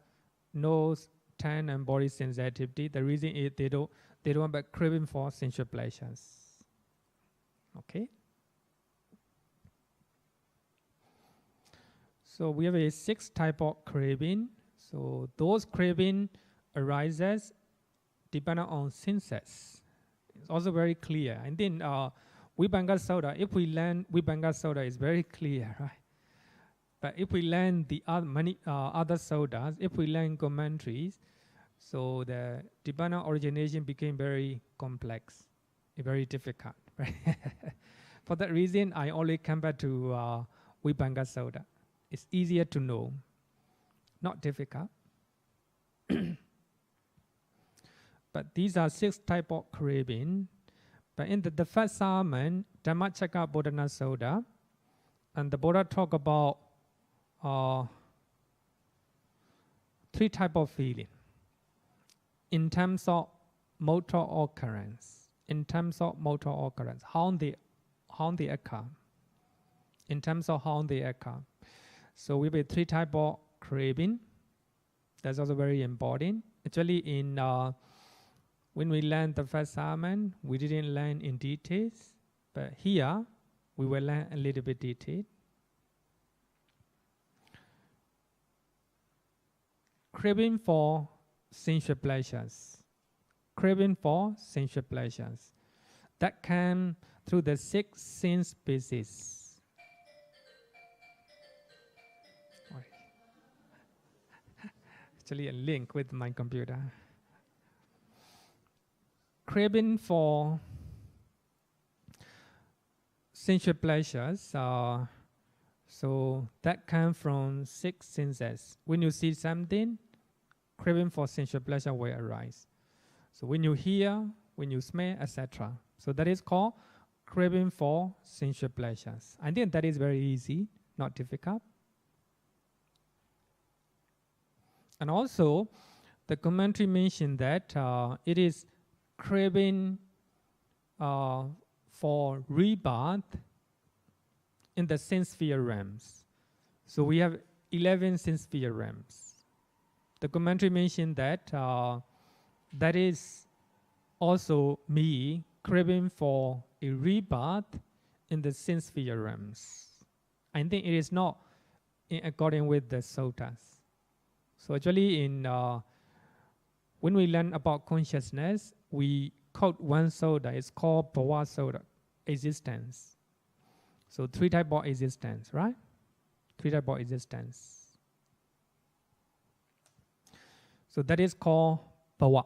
nose, tongue and body sensitivity. The reason is they don't have a craving for sensual pleasures. Okay. So we have a 6 type of craving. So those craving arises depending on senses. It's also very clear. And then Vibhanga Soda, if we learn Vibhanga Soda, is very clear, right? But if we learn the many other sodas, if we learn commentaries, so the Nibbana origination became very complex, very difficult. Right? For that reason, I only come back to Vibhanga Soda. It's easier to know, not difficult. But these are 6 type of craving. But in the first sermon, Dhammacakka Bodhana Soda, and the Buddha talk about 3 type of feeling. In terms of motor occurrence, how they occur. In terms of how they occur. So we have 3 type of craving. That's also very important. Actually, in when we learned the first sermon, we didn't learn in details, but here we will learn a little bit detail. Craving for sensual pleasures. Craving for sensual pleasures. That came through the 6 sense bases. Actually, a link with my computer. Craving for sensual pleasures, so that comes from 6 senses. When you see something, craving for sensual pleasure will arise. So when you hear, when you smell, etc. So that is called craving for sensual pleasures. I think that is very easy, not difficult. And also, the commentary mentioned that it is craving for rebirth in the sense sphere realms. So we have 11 sense sphere realms. The commentary mentioned that that is also me craving for a rebirth in the sense sphere realms. I think it is not in according with the suttas. So actually when we learn about consciousness, we quote one soda. It's called bhava soda, existence. So 3 type of existence, right? 3 type of existence. So that is called bhava,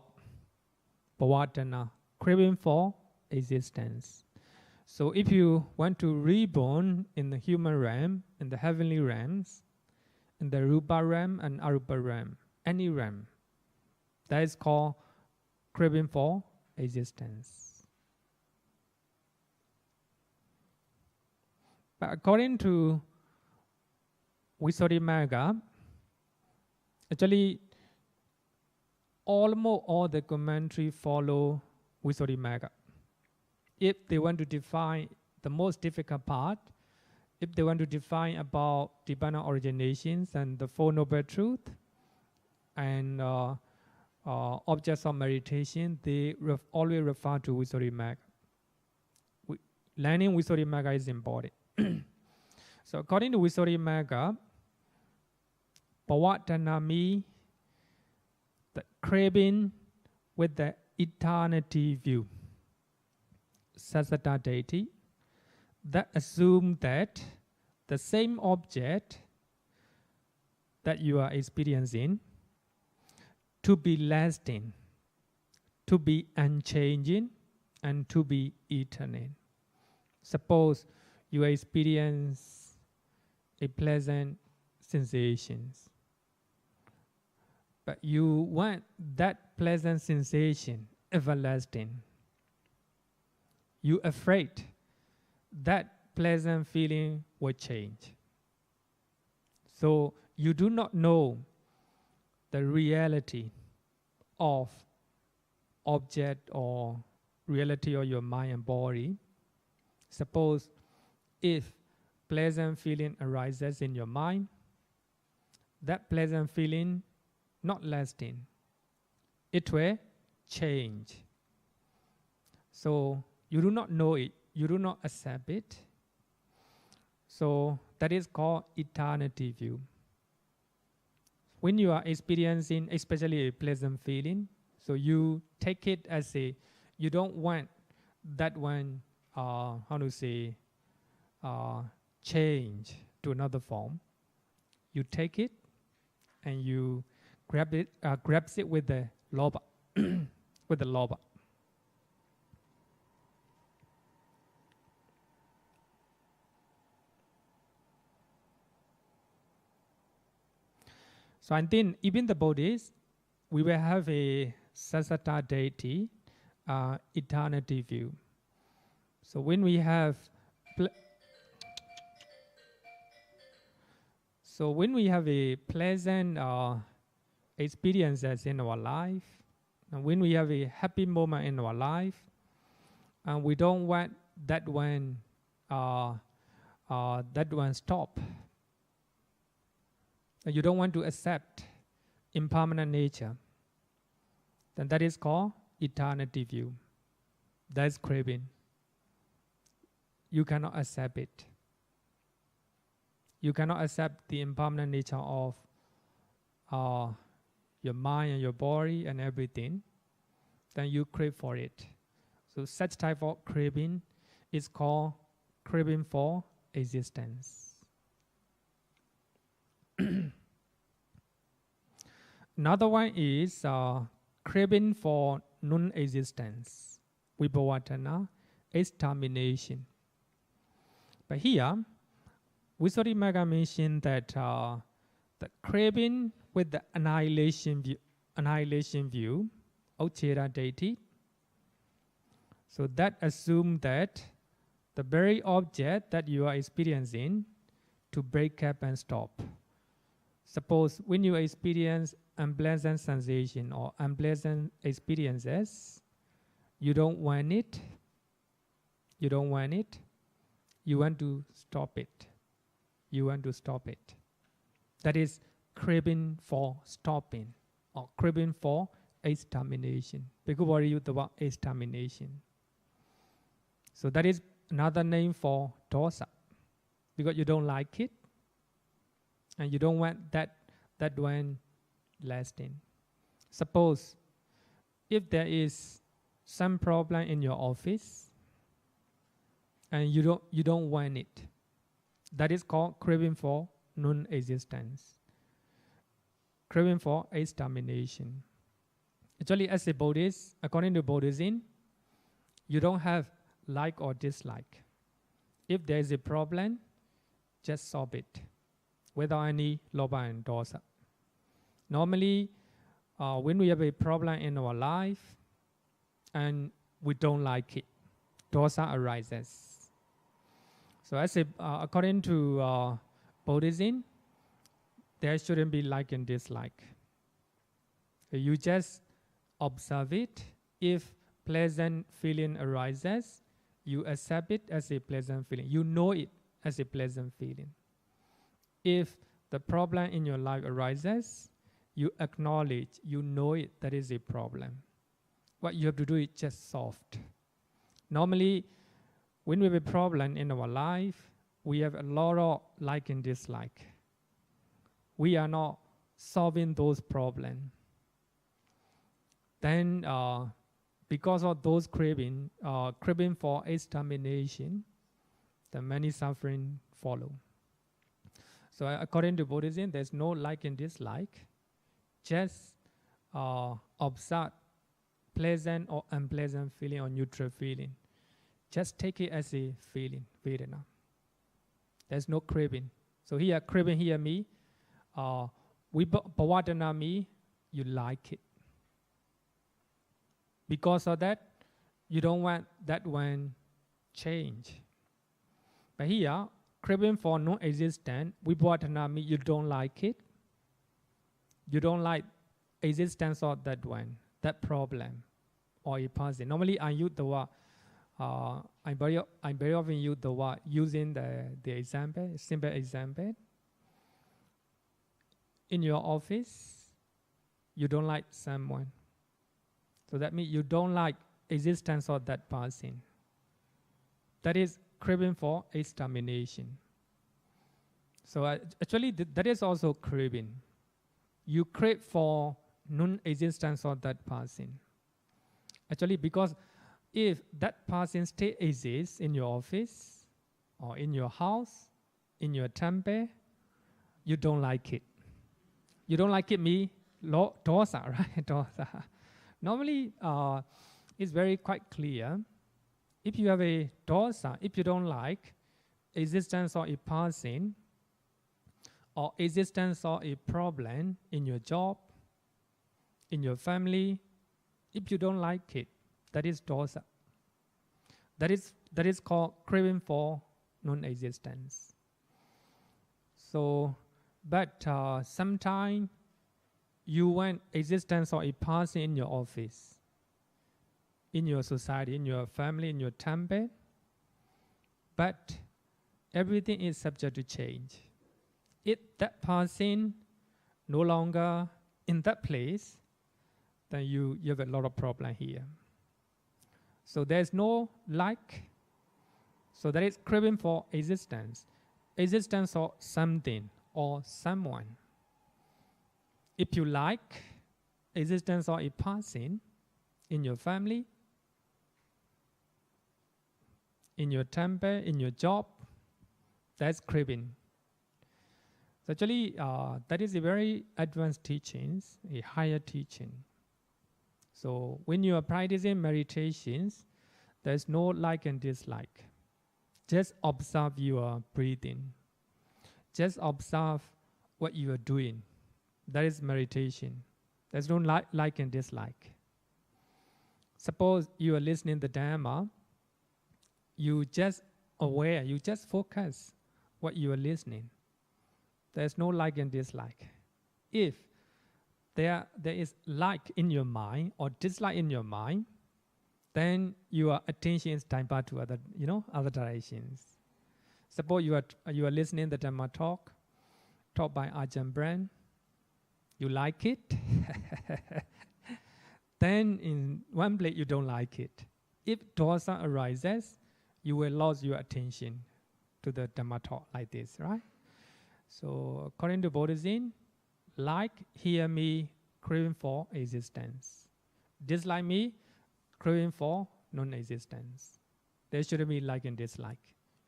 vedana, craving for existence. So if you want to reborn in the human realm, in the heavenly realms, in the rupa realm and arupa realm, any realm, that is called craving for existence. But according to Visuddhimagga, actually almost all the commentary follow Visuddhimagga. If they want to define the most difficult part, if they want to define about Nibbana originations and the Four Noble Truths and objects of meditation, they always refer to Visuddhimagga. Learning Visuddhimagga is important. So according to Visuddhimagga, vedana means the craving with the eternity view, sasatta deity, that assume that the same object that you are experiencing to be lasting, to be unchanging, and to be eternal. Suppose you experience a pleasant sensations, but you want that pleasant sensation everlasting. You're afraid that pleasant feeling will change. So you do not know the reality of object or reality of your mind and body. Suppose if pleasant feeling arises in your mind, that pleasant feeling not lasting, it will change. So you do not know it, you do not accept it. So that is called eternity view. When you are experiencing especially a pleasant feeling, so you take it as a, you don't want that one, change to another form. You take it and you grabs it with the loba, with the loba. So I think even the Buddhists, we will have a sasatta deity, eternity view. So when we have a pleasant experiences in our life, and when we have a happy moment in our life, and we don't want that one stop. And you don't want to accept impermanent nature, then that is called eternity view. That is craving. You cannot accept it. You cannot accept the impermanent nature of your mind and your body and everything. Then you crave for it. So such type of craving is called craving for existence. Another one is craving for non-existence, vedana, extermination. But here, Visuddhimagga mentioned that the craving with the annihilation view, Uchera deity. So that assumes that the very object that you are experiencing to break up and stop. Suppose when you experience unpleasant sensation or unpleasant experiences, you don't want it. You don't want it. You want to stop it. You want to stop it. That is craving for stopping or craving for extermination. Because what use the word extermination. So that is another name for dosa. Because you don't like it. And you don't want that one lasting. Suppose if there is some problem in your office and you don't want it, that is called craving for non-existence. Craving for extermination. Actually, as a Buddhist, according to Buddhism, you don't have like or dislike. If there is a problem, just solve it without any loba and dosa. Normally, when we have a problem in our life and we don't like it, dosa arises. So as according to Buddhism, there shouldn't be like and dislike. You just observe it. If pleasant feeling arises, you accept it as a pleasant feeling. You know it as a pleasant feeling. If the problem in your life arises, you acknowledge, you know it, that is a problem. What you have to do is just soft. Normally, when we have a problem in our life, we have a lot of like and dislike. We are not solving those problems. Then, because of those craving for extermination, the many suffering follow. So according to Buddhism, there's no like and dislike. Just observe pleasant or unpleasant feeling or neutral feeling. Just take it as a feeling, vedana. There's no craving. So here, craving here me, vedana me, you like it. Because of that, you don't want that one change. But here, craving for non-existence, vedana me, you don't like it. You don't like existence of that one, that problem, or a person. Normally, I use the word. I very often use the word using the example, simple example. In your office, you don't like someone. So that means you don't like existence of that person. That is craving for extermination. So actually that is also craving. You crave for non-existence of that person. Actually, because if that person still exists in your office or in your house, in your temple, you don't like it. You don't like it, dosa, right? Dosa. Normally, it's very quite clear. If you have a dosa, if you don't like existence of a person or existence of a problem in your job, in your family, if you don't like it, that is dosa. That is called craving for non-existence. So, but sometimes you want existence of a person in your office, in your society, in your family, in your temple, but everything is subject to change. If that person no longer in that place, then you have a lot of problem here. So there's no like. So there is craving for existence of something or someone. If you like existence of a person in your family, in your temple, in your job, that's craving. So actually, that is a very advanced teaching, a higher teaching. So when you are practicing meditations, there's no like and dislike. Just observe your breathing. Just observe what you are doing. That is meditation. There's no like and dislike. Suppose you are listening to the Dhamma, you just aware, you just focus what you are listening. There's no like and dislike. If there is like in your mind or dislike in your mind, then your attention is diverted to other directions. Suppose you are listening to the Dhamma talk by Ajahn Brahm. You like it. Then in one place you don't like it. If dosa arises, you will lose your attention to the Dhamma talk like this, right? So according to Buddhism, like, hear me, craving for existence. Dislike me, craving for non-existence. There shouldn't be like and dislike.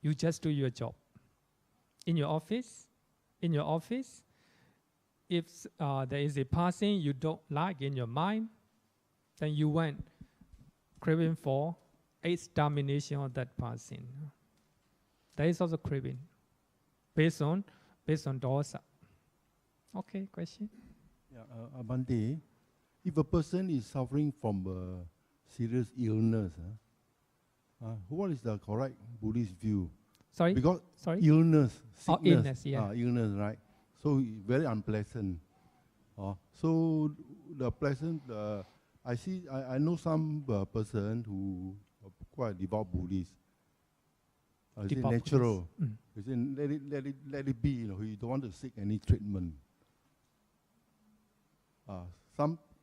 You just do your job. In your office, if there is a person you don't like in your mind, then you want craving for extermination of that person. That is also craving, based on dosa. Okay, question? Yeah, Bhante, if a person is suffering from a serious illness, what is the correct Buddhist view? Sorry? Because Sorry? illness, sickness, illness, yeah. Illness, right? So very unpleasant. So the pleasant, I know some person who are quite devout Buddhist. Is it natural? Is it let it be? He don't want to seek any treatment.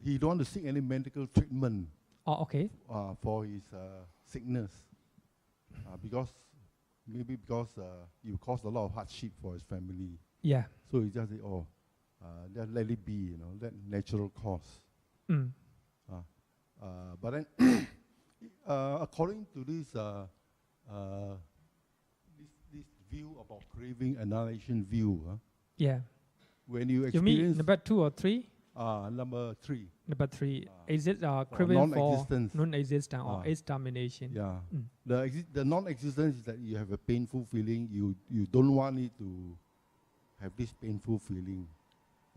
He don't want to seek any medical treatment. Oh, okay. For his sickness, because it caused a lot of hardship for his family. Yeah. So he just say, just let it be, that natural cause. But then, according to this view about craving, annihilation view, yeah. When you You mean experience number 2 or 3? Number 3. Number 3. Is it craving for non-existence or extermination? Yeah. The non-existence is that you have a painful feeling. You don't want it to have this painful feeling,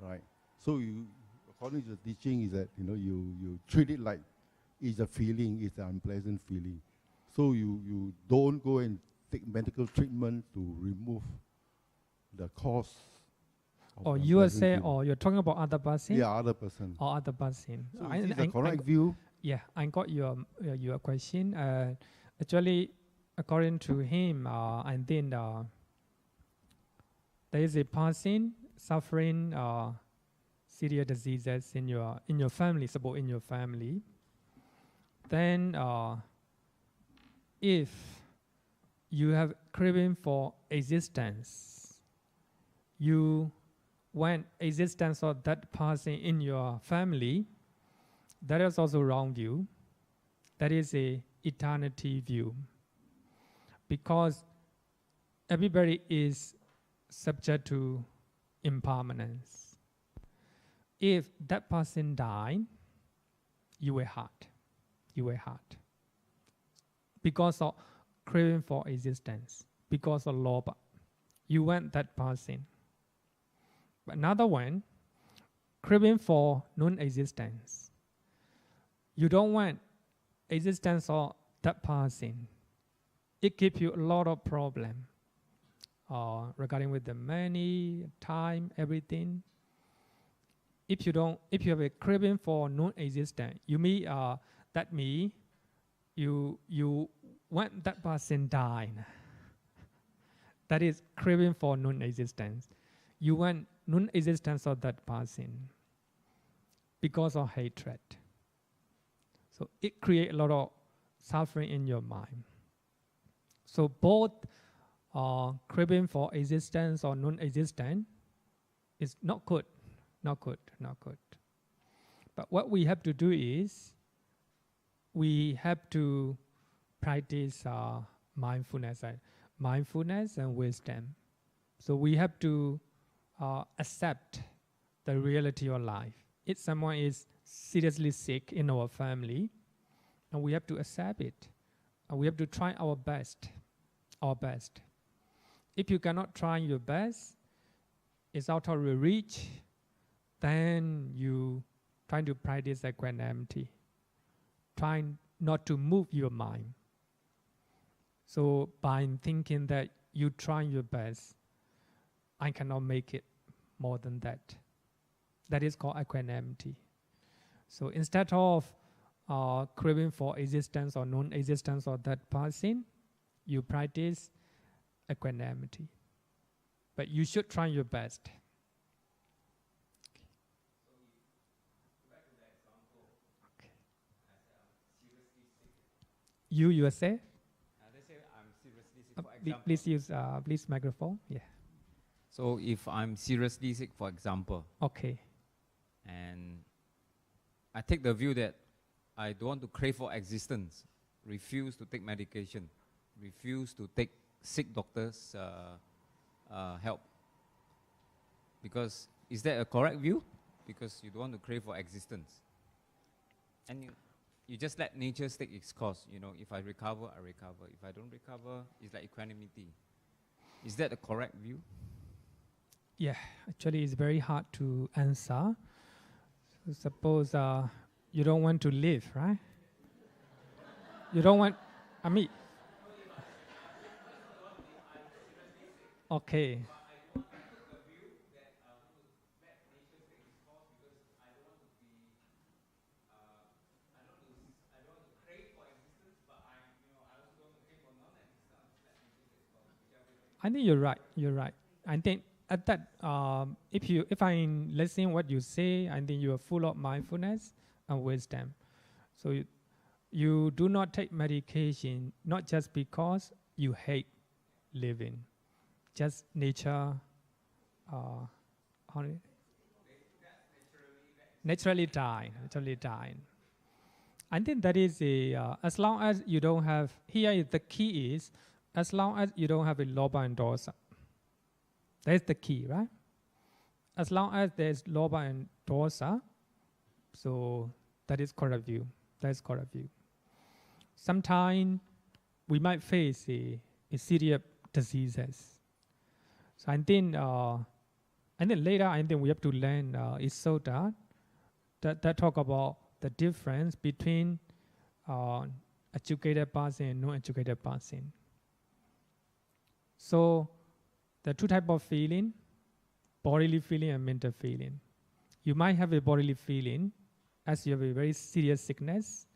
right? So according to the teaching, is that you treat it like it's a feeling, it's an unpleasant feeling. So you don't go and take medical treatment to remove the cause. Or you will say, or you're talking about other person? Yeah, other person. Or other person. So is this the correct view? Yeah, I got your question. Actually, according to him, I think there is a person suffering serious diseases in your family. Suppose in your family, then if you have craving for existence, you want existence of that person in your family, that is also wrong view. That is a eternity view. Because everybody is subject to impermanence. If that person died, you will hurt. You will hurt. Because of craving for existence, because of lobha, you want that person. But another one, craving for non-existence. You don't want existence of that person. It gives you a lot of problem regarding with the money, time, everything. If you have a craving for non-existence, you mean that means you want that person dying. That is craving for non-existence. You want non-existence of that person because of hatred. So it creates a lot of suffering in your mind. So both craving for existence or non-existence is not good, not good, not good. But what we have to do is we have to practice mindfulness and wisdom. So we have to accept the reality of life. If someone is seriously sick in our family, and we have to accept it, and we have to try our best. If you cannot try your best, it's out of your reach, then you try to practice equanimity. Trying not to move your mind. So by thinking that you try your best, I cannot make it more than that. That is called equanimity. So instead of craving for existence or non-existence of that person, you practice equanimity. But you should try your best. You yourself? Let's say I'm seriously sick, for example. Please use please microphone. Yeah. So if I'm seriously sick, for example, Okay. and I take the view that I don't want to crave for existence, refuse to take medication, refuse to take sick doctors' help. Because is that a correct view? Because you don't want to crave for existence. And you just let nature take its course. You know, if I recover, I recover. If I don't recover, it's like equanimity. Is that a correct view? Yeah, actually it's very hard to answer. So suppose you don't want to live, right? You don't want, I mean, okay. I think you're right. You're right. I think at that, if I listen what you say, I think you are full of mindfulness and wisdom. So you do not take medication not just because you hate living, just nature. Naturally dying. I think that is as long as you don't have. Here the key is. As long as you don't have a lobha and dosa. That's the key, right? As long as there's lobha and dosa, so that is correct view. That's correct view. Sometimes we might face a serious diseases. So I think later I think we have to learn is sutta that talk about the difference between educated person and non-educated person. So there are two types of feeling, bodily feeling and mental feeling. You might have a bodily feeling as you have a very serious sickness,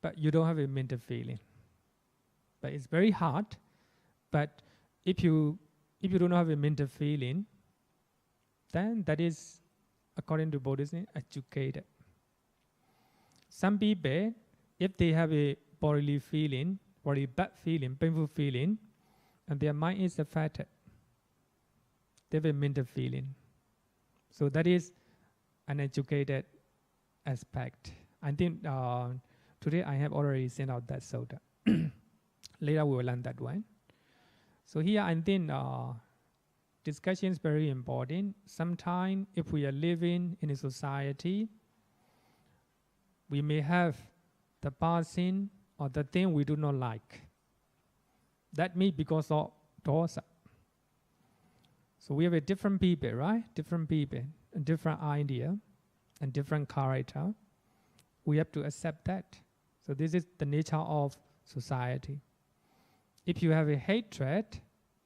but you don't have a mental feeling. But it's very hard. But if you don't have a mental feeling, then that is, according to Buddhism, educated. Some people, if they have a bodily feeling, bodily bad feeling, painful feeling, and their mind is affected, they have a mental feeling. So that is an educated aspect. I think today I have already sent out that sutta. Later we will learn that one. So here I think discussion is very important. Sometimes if we are living in a society, we may have the person or the thing we do not like. That may be because of dosa. So we have a different people, right? Different people, a different idea, and different character. We have to accept that. So this is the nature of society. If you have a hatred,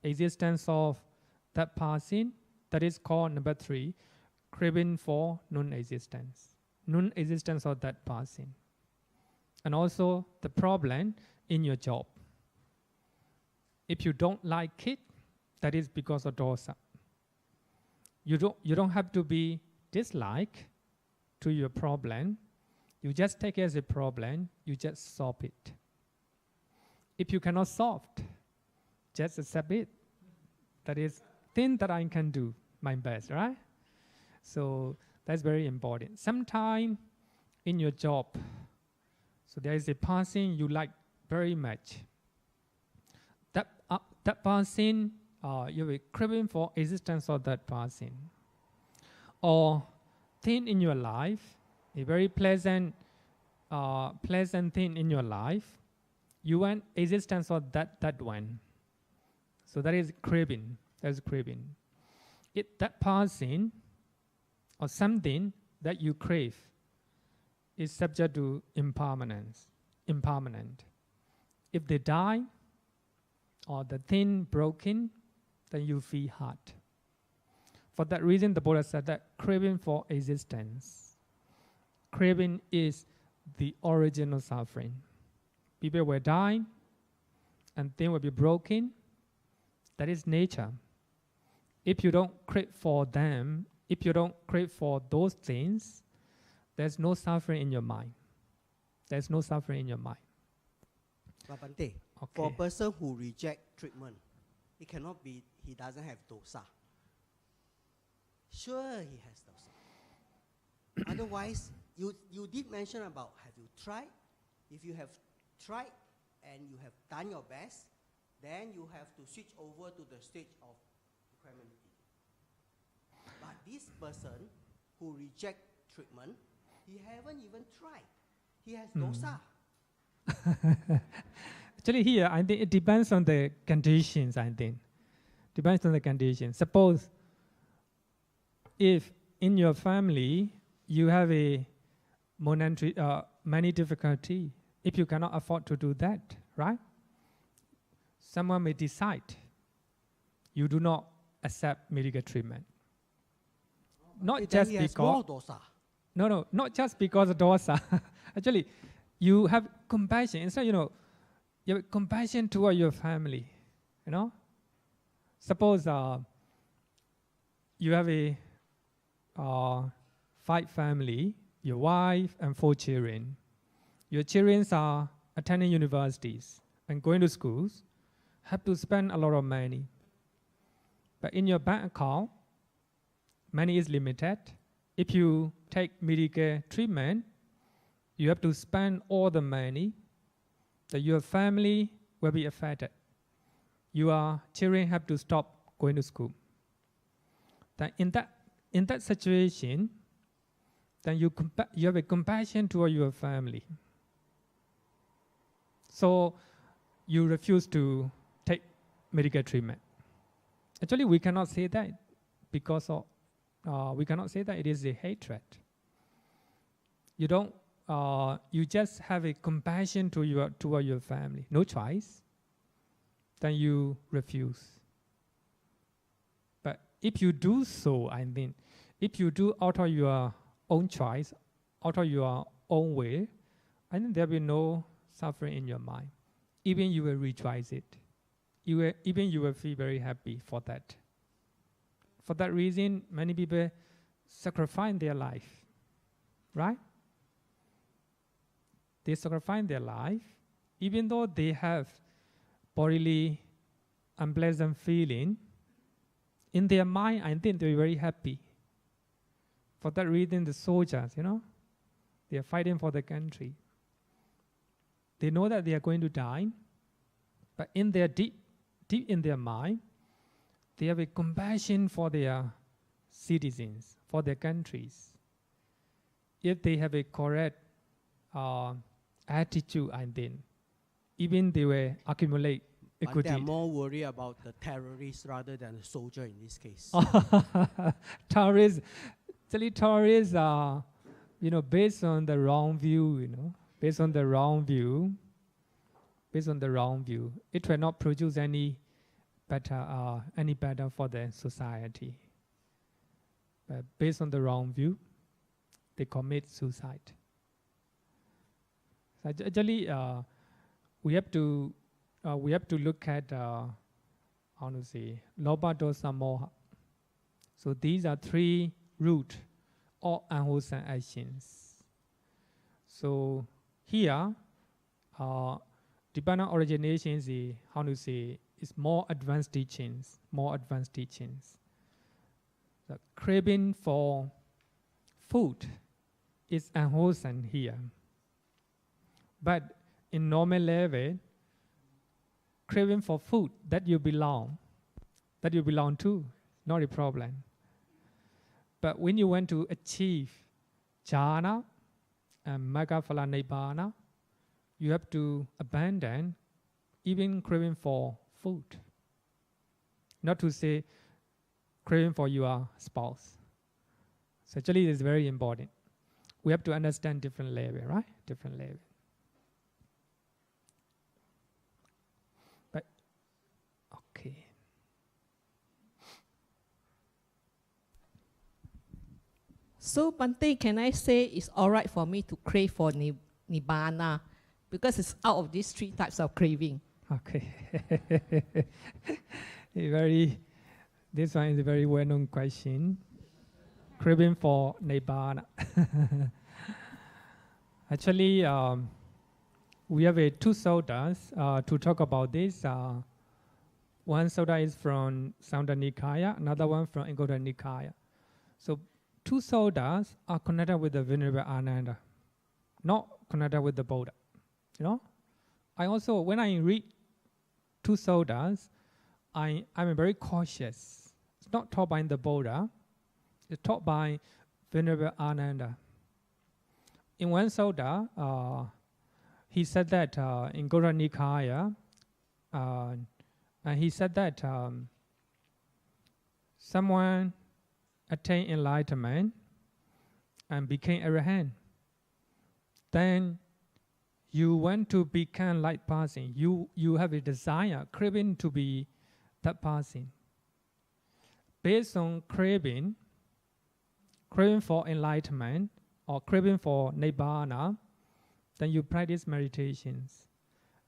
existence of that person, that is called number 3, craving for non-existence. Non-existence of that person. And also the problem in your job. If you don't like it, that is because of dosa. You don't have to be dislike to your problem. You just take it as a problem, you just solve it. If you cannot solve it, just accept it. That is thing that I can do my best, right? So that's very important. Sometime in your job, so there is a person you like very much. That person, you will craving for existence of that person. Or thing in your life, a very pleasant thing in your life, you want existence of that one. So that is craving. That is craving. That person or something that you crave is subject to impermanence. If they die or the thing broken, then you feel hurt. For that reason, the Buddha said that craving for existence. Craving is the original suffering. People will die and things will be broken. That is nature. If you don't crave for them, if you don't crave for those things, there's no suffering in your mind. There's no suffering in your mind. But Bhante, Okay. for a person who reject treatment, it cannot be he doesn't have dosa. Sure, he has dosa. Otherwise, you did mention about have you tried? If you have tried and you have done your best, then you have to switch over to the stage of equanimity. But this person who reject treatment, he haven't even tried. He has dosa. Actually here, I think it depends on the conditions, I think. Depends on the conditions. Suppose if in your family you have a monetary, many difficulty, if you cannot afford to do that, right? Someone may decide you do not accept medical treatment. Not just because dosa. No, not just because of dosa. Actually, you have compassion. Instead, you have compassion toward your family. Suppose you have a 5 family, your wife and 4 children. Your children are attending universities and going to schools, have to spend a lot of money. But in your bank account, money is limited. If you take medical treatment, you have to spend all the money, that your family will be affected. Your children have to stop going to school. Then in that situation, then you have a compassion toward your family. So you refuse to take medical treatment. Actually, we cannot say that because of we cannot say that it is a hatred. You don't. You just have a compassion toward your family. No choice. Then you refuse. But if you do so, I mean, if you do out of your own choice, out of your own way, I think there will be no suffering in your mind. Even you will rejoice it. Even you will feel very happy for that. For that reason, many people sacrifice their life, right? they sacrifice their life, even though they have bodily unpleasant feeling, in their mind, I think they're very happy. For that reason, the soldiers, they are fighting for the country. They know that they are going to die, but in their deep in their mind, they have a compassion for their citizens, for their countries. If they have a correct attitude, I think, even they will accumulate But they are equity. more worried about the terrorists rather than the soldier in this case. Terrorists, actually terrorists are, based on the wrong view, based on the wrong view. It will not produce any better for the society. But based on the wrong view, they commit suicide. So actually, we have to look at lobha, dosa, moha. So these are three root or unwholesome actions. So here, Nibbana origination is more advanced teachings. The craving for food is unwholesome here. But in normal level, craving for food that you belong to, not a problem. But when you want to achieve jhana and magga phala nibbana, you have to abandon even craving for food. Not to say craving for your spouse. So actually it is very important. We have to understand different level, right? Different level. But, okay. So, Bhante, can I say it's all right for me to crave for Nibbana because it's out of these three types of craving? Okay. This one is a very well-known question. Craving for Nibbana. Actually, we have two suttas to talk about this. One sutta is from Samyutta Nikaya, another one from Anguttara Nikaya. So two suttas are connected with the Venerable Ananda, not connected with the Buddha. I also, when I read two suttas, I'm very cautious. It's not taught by the Buddha. It's taught by Venerable Ananda. In one sutta, he said that in Anguttara Nikaya, and he said that someone attained enlightenment and became Arahant. Then you want to become like person. You have a desire, craving to be that person. Based on craving for enlightenment or craving for Nibbana, then you practice meditations.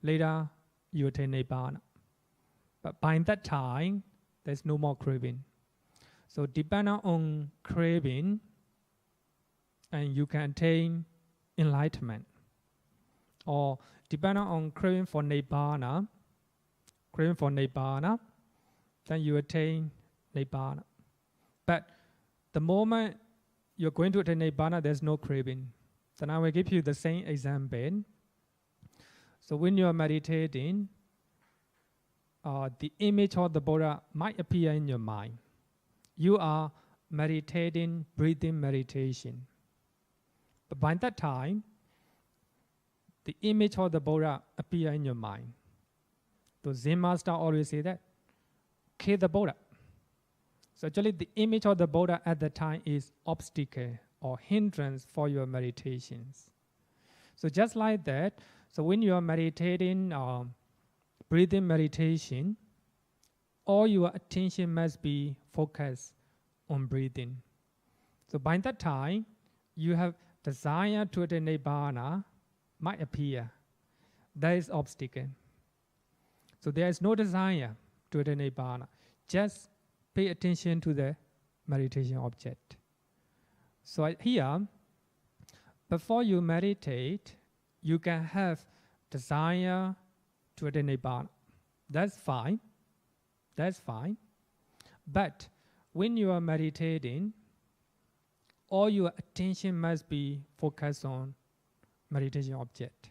Later, you attain Nibbana. But by that time, there's no more craving. So depend on craving, and you can attain enlightenment. Or depend on craving for Nibbana, then you attain Nibbana. But the moment you're going to attain Nibbana, there's no craving. Then I will give you the same example. So when you are meditating, the image of the Buddha might appear in your mind. You are meditating, breathing meditation. But by that time, the image of the Buddha appear in your mind. The Zen master always say that, kill the Buddha. So actually the image of the Buddha at the time is obstacle or hindrance for your meditations. So just like that, so when you are meditating, breathing meditation, all your attention must be focused on breathing. So by that time, you have desire to attain Nibbana might appear. That is obstacle. So there is no desire to attain Nibbana. Just pay attention to the meditation object. So here, before you meditate, you can have desire to attain Nibbana. That's fine. That's fine. But when you are meditating, all your attention must be focused on meditation object.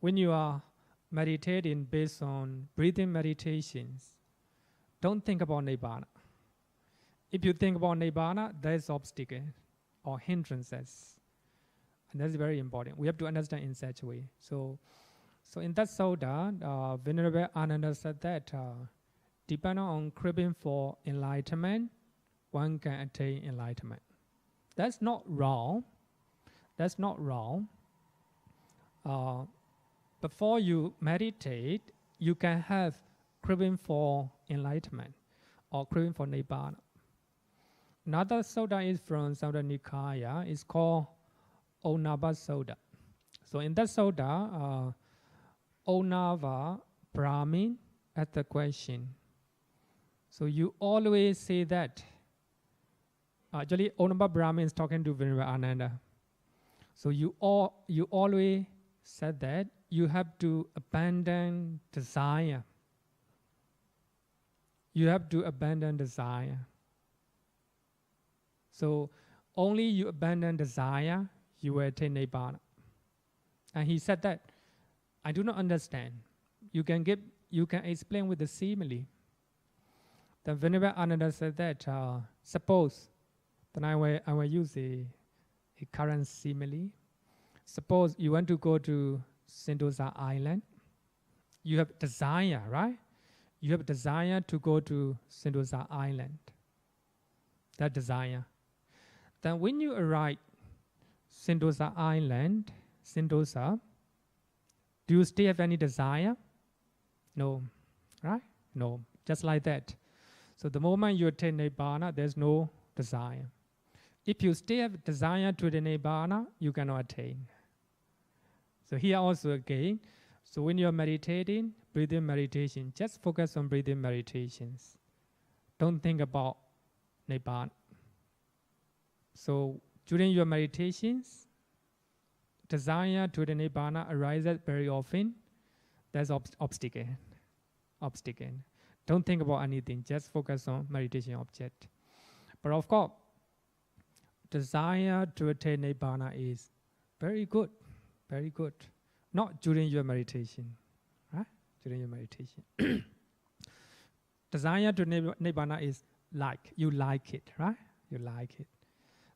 When you are meditating based on breathing meditations, don't think about Nibbana. If you think about Nibbana, there's obstacle or hindrances. And that's very important. We have to understand in such a way. So in that sutta, Venerable Ananda said that depending on craving for enlightenment, one can attain enlightenment. That's not wrong. That's not wrong. Before you meditate, you can have craving for enlightenment or craving for Nibbana. Another sutta is from Sutta Nikaya. It's called Onnava Sutta. So in that sutta, Onnava Brahmin asked the question. So you always say that. Actually, Onnava Brahmin is talking to Venerable Ananda. So you always said that you have to abandon desire. You have to abandon desire. So only you abandon desire, you will attain Nibbana. And he said that, I do not understand. You can explain with the simile. Then Venerable Ananda said that, suppose, then I will use a current simile. Suppose you want to go to Sentosa Island. You have desire, right? You have desire to go to Sentosa Island. That desire. Then when you arrive Sentosa Island, Sentosa, do you still have any desire? No, right? No, just like that. So the moment you attain Nibbana, there's no desire. If you still have desire to the Nibbana, you cannot attain. So here also again, so when you're meditating, breathing meditation, just focus on breathing meditations. Don't think about Nibbana. So during your meditations, desire to the Nibbana arises very often. That's obstacle. Don't think about anything, just focus on meditation object. But of course, desire to attain Nibbana is very good, very good. Not during your meditation, right? During your meditation. Desire to Nibbana is like, you like it, right? You like it.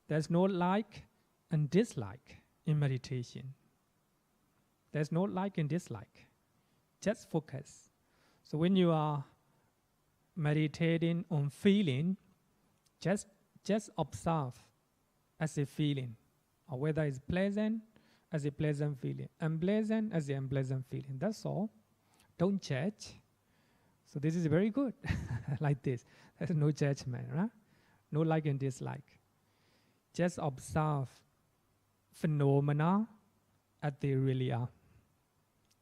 There's no like and dislike in meditation. There's no like and dislike. Just focus. So when you are meditating on feeling, just observe as a feeling, or whether it's pleasant as a pleasant feeling, unpleasant as an unpleasant feeling. That's all. Don't judge. So this is very good. Like this. There's no judgment, right? No like and dislike. Just observe phenomena as they really are.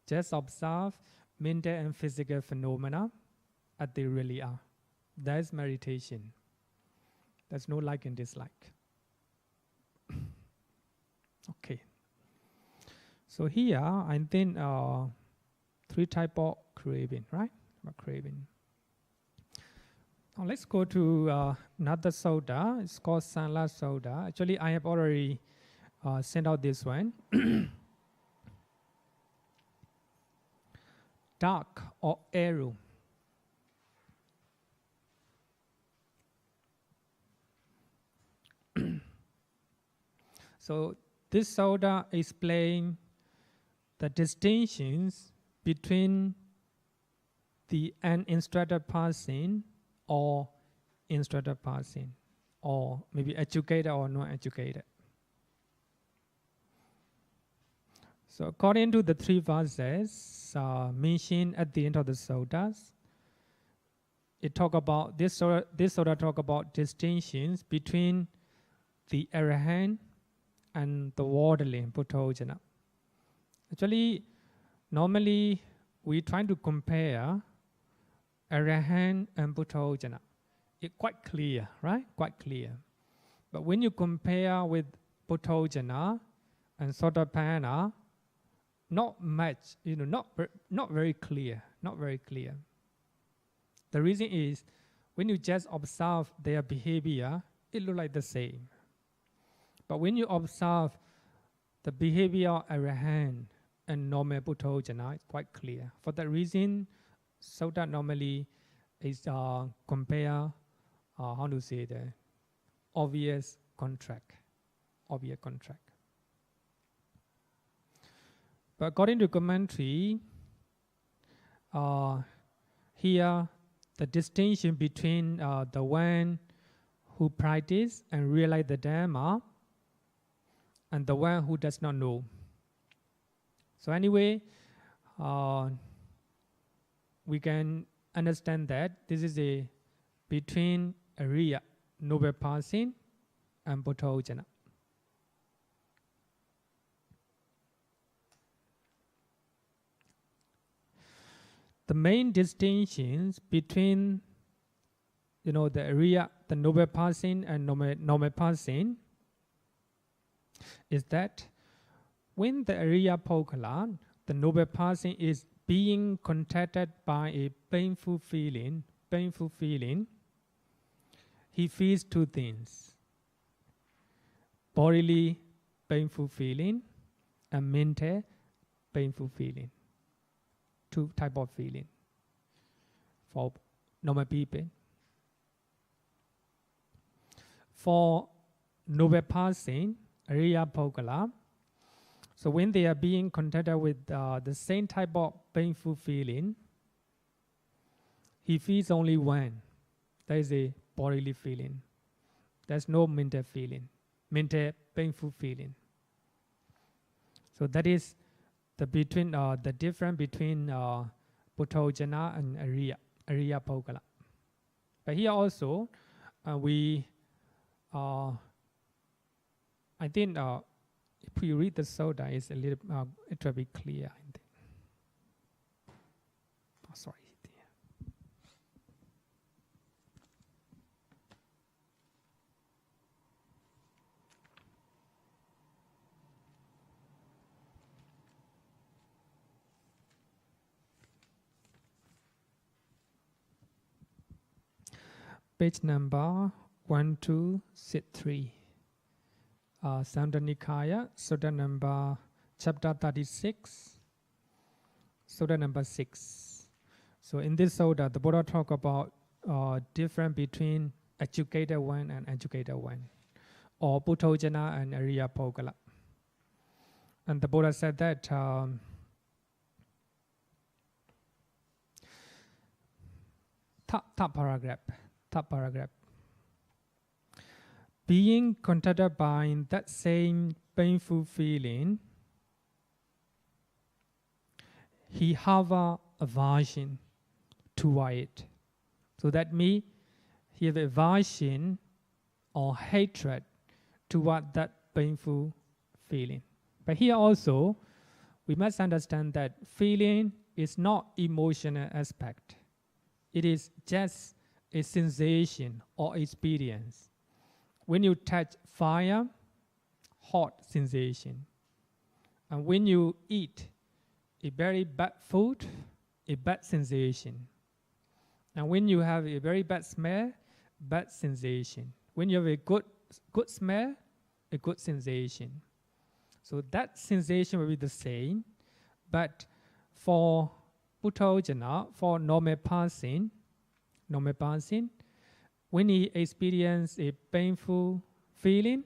Just observe mental and physical phenomena as they really are. That is meditation. There's no like and dislike. Okay. So here, I think 3 types of craving, right? Craving. Now let's go to another sutta. It's called Saṇla Sutta. Actually, I have already sent out this one. Dark or arrow. So this sutta explains the distinctions between the uninstructed person or instructed person, or maybe educated or not educated. So according to the 3 verses mentioned at the end of the suttas, it talk about this sutta talk about distinctions between the Arahant and the worldling, Puthojana. Actually, normally we try to compare Arahant and Puthojana. It's quite clear, right? Quite clear. But when you compare with Puthojana and Sotapanna, not much, not very clear, not very clear. The reason is, when you just observe their behavior, it looks like the same. But when you observe the behavior of Arahant and normal Puthojana, it's quite clear. For that reason, Sutta normally is compare, how to say the obvious contract. But according to commentary, here the distinction between the one who practice and realize the Dhamma and the one who does not know. So anyway, we can understand that this is a between Ariya, noble person, and Puthojana. The main distinctions between the Ariya, the noble person, and normal person is that when the Ariya Pokala, the noble person, is being contacted by a painful feeling, he feels two things: bodily painful feeling and mental painful feeling. Two type of feeling for normal people. For noble person, Ariya Pokala, so when they are being contacted with the same type of painful feeling, he feels only one. That is a bodily feeling. There's no mental feeling, mental painful feeling. So that is the difference between Puthojana and Ariya Pokala. But here also, I think if we read the Sutta, it's a little, it will be clear. I think. Oh, sorry. Page number 1263. Samdha Nikaya, Sutta number, chapter 36, Sutta number 6. So in this Sutta, the Buddha talk about difference between educated one and educated one, or Puthojana and Ariya Pokala. And the Buddha said that top paragraph. Being contacted by that same painful feeling, he have a aversion toward it. So that means he have aversion or hatred toward that painful feeling. But here also, we must understand that feeling is not emotional aspect. It is just a sensation or experience. When you touch fire, hot sensation. And when you eat a very bad food, a bad sensation. And when you have a very bad smell, bad sensation. When you have a good smell, a good sensation. So that sensation will be the same. But for Puthojana, for normal person, when he experiences a painful feeling,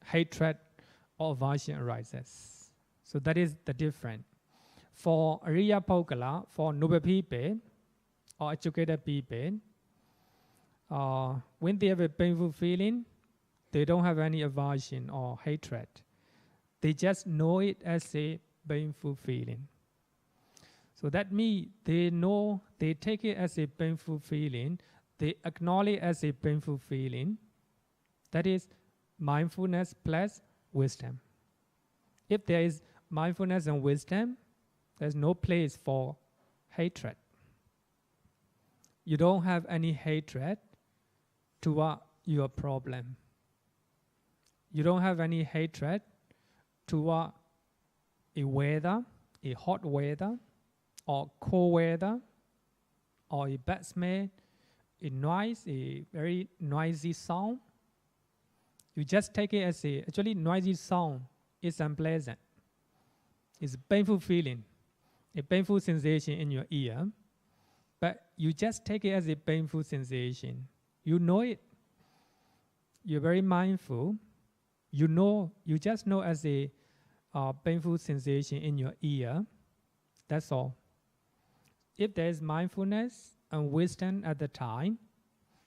hatred or aversion arises. So that is the difference. For Ariya Pokala, for noble people or educated people, when they have a painful feeling, they don't have any aversion or hatred. They just know it as a painful feeling. So that means they take it as a painful feeling, they acknowledge it as a painful feeling. That is mindfulness plus wisdom. If there is mindfulness and wisdom, there's no place for hatred. You don't have any hatred toward your problem. You don't have any hatred toward a weather, a hot weather, or cold weather, or a bad smell, a noise, a very noisy sound, you just take it as a, actually noisy sound is unpleasant. It's a painful feeling, a painful sensation in your ear, but you just take it as a painful sensation. You know it. You're very mindful. You know, you just know as a painful sensation in your ear. That's all. If there is mindfulness and wisdom at the time,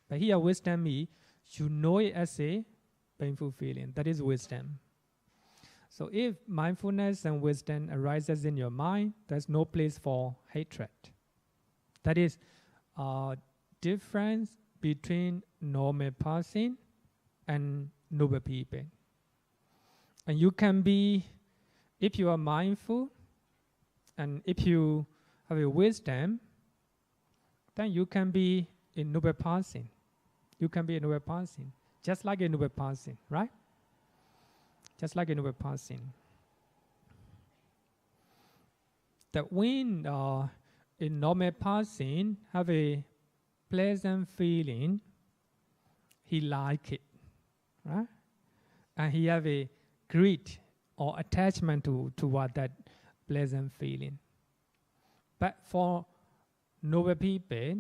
but here wisdom means you know it as a painful feeling. That is wisdom. So if mindfulness and wisdom arises in your mind, there's no place for hatred. That is a difference between normal person and noble people. And you can be, if you are mindful and if you have a wisdom, then you can be a noble person. You can be a noble person, just like a noble person, right? Just like a noble person. That when a normal person have a pleasant feeling, he like it, right? And he have a greed or attachment toward that pleasant feeling. But for noble people,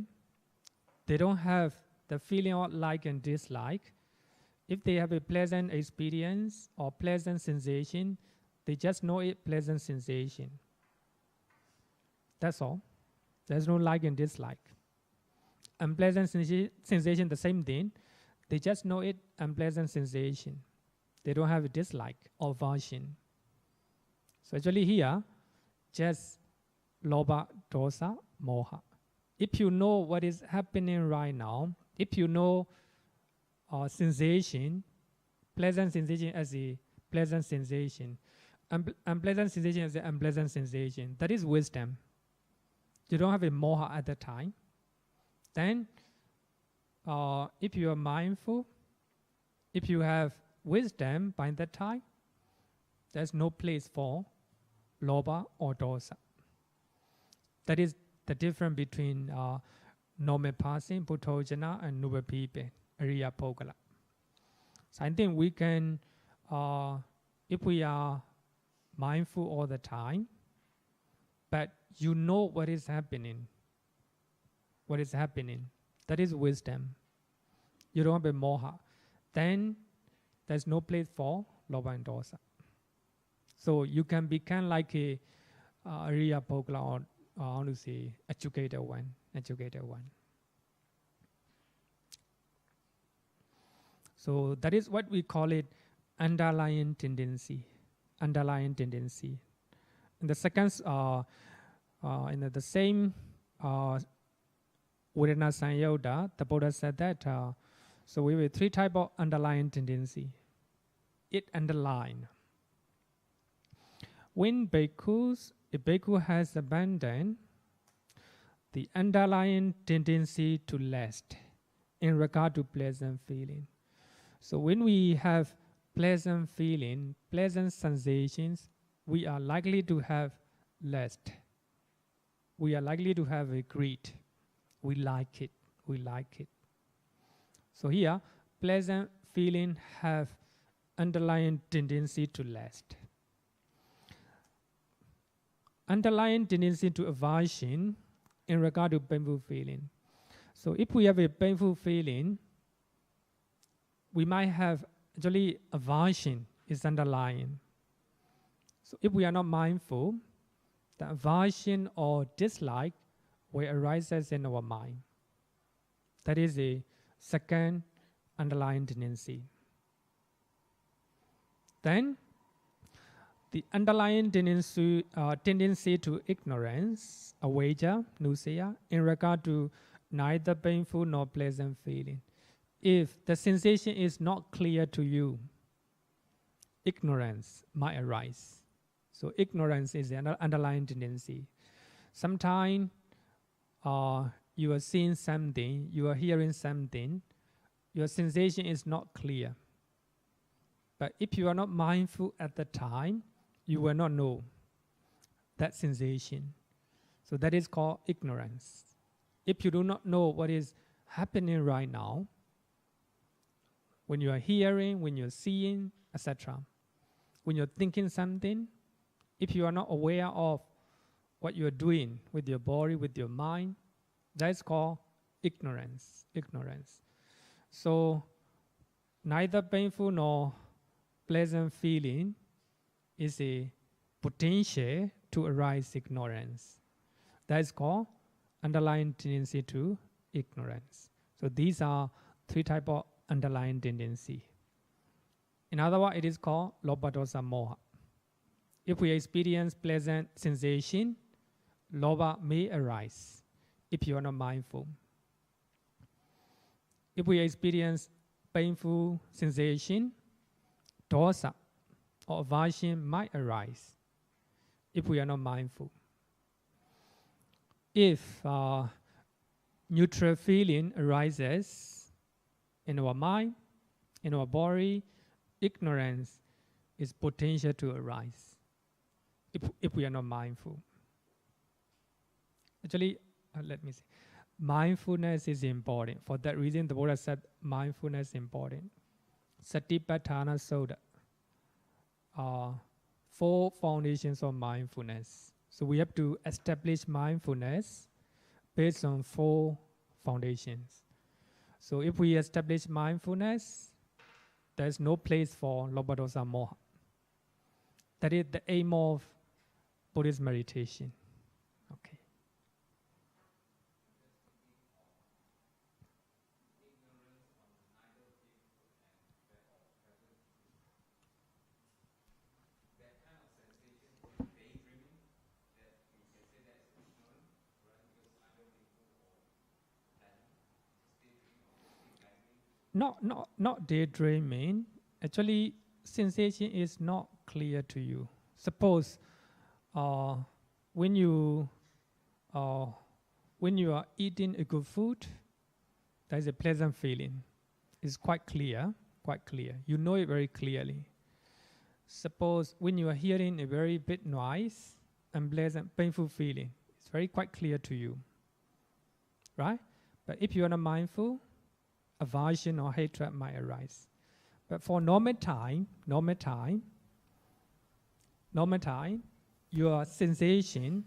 they don't have the feeling of like and dislike. If they have a pleasant experience or pleasant sensation, they just know it pleasant sensation. That's all. There's no like and dislike. Unpleasant sensation, the same thing. They just know it unpleasant sensation. They don't have a dislike or aversion. So actually here, just lobha, dosa, moha. If you know what is happening right now, if you know sensation, pleasant sensation as a pleasant sensation, unpleasant sensation as an unpleasant sensation, that is wisdom. You don't have a moha at the time. Then, if you are mindful, if you have wisdom by that time, there's no place for lobha or dosa. That is the difference between normal person, Puthojana, and noble people, Ariya Pogala. So I think we can, if we are mindful all the time, but you know what is happening, that is wisdom. You don't have a moha. Then there's no place for lobha and dosa. So you can become like a Ariya Pogala, or I want to say educated one. So that is what we call it, underlying tendency. Underlying tendency. In the second, in the same vedana Samyutta, the Buddha said that. So we have three types of underlying tendency. It underline. When a bhikkhu has abandoned the underlying tendency to lust in regard to pleasant feeling. So when we have pleasant feeling, pleasant sensations, we are likely to have lust. We are likely to have a greed. We like it. So here, pleasant feeling have underlying tendency to lust. Underlying tendency to aversion in regard to painful feeling. So if we have a painful feeling, we might have actually aversion is underlying. So if we are not mindful, the aversion or dislike will arise in our mind. That is a second underlying tendency. Then the underlying tendency to ignorance, avijja, nusaya, in regard to neither painful nor pleasant feeling. If the sensation is not clear to you, ignorance might arise. So ignorance is the underlying tendency. Sometimes you are seeing something, you are hearing something, your sensation is not clear. But if you are not mindful at the time, you will not know. that sensation. So that is called ignorance. If you do not know what is happening right now, when you are hearing, when you're seeing, etc., when you're thinking something, if you are not aware of what you're doing with your body, with your mind, that is called ignorance. Ignorance. So neither painful nor pleasant feeling is a potential to arise ignorance. That is called underlying tendency to ignorance. So these are three types of underlying tendency. In other words, it is called lobha, dosa, moha. If we experience pleasant sensation, lobha may arise if you are not mindful. If we experience painful sensation, dosa or aversion might arise if we are not mindful. If neutral feeling arises in our mind, in our body, ignorance is potential to arise if we are not mindful. Actually, let me say, mindfulness is important. For that reason, the Buddha said mindfulness is important. Satipatthana Sutta. 4 foundations of mindfulness. So we have to establish mindfulness based on 4 foundations. So if we establish mindfulness, there is no place for lobha, dosa, moha. That is the aim of Buddhist meditation. Okay. Not daydreaming. Actually, sensation is not clear to you. Suppose when you are eating a good food, there is a pleasant feeling. It's quite clear, quite clear. You know it very clearly. Suppose when you are hearing a very big noise, unpleasant, painful feeling, it's very quite clear to you, right? But if you are not mindful, aversion or hatred might arise. But for normal time, your sensation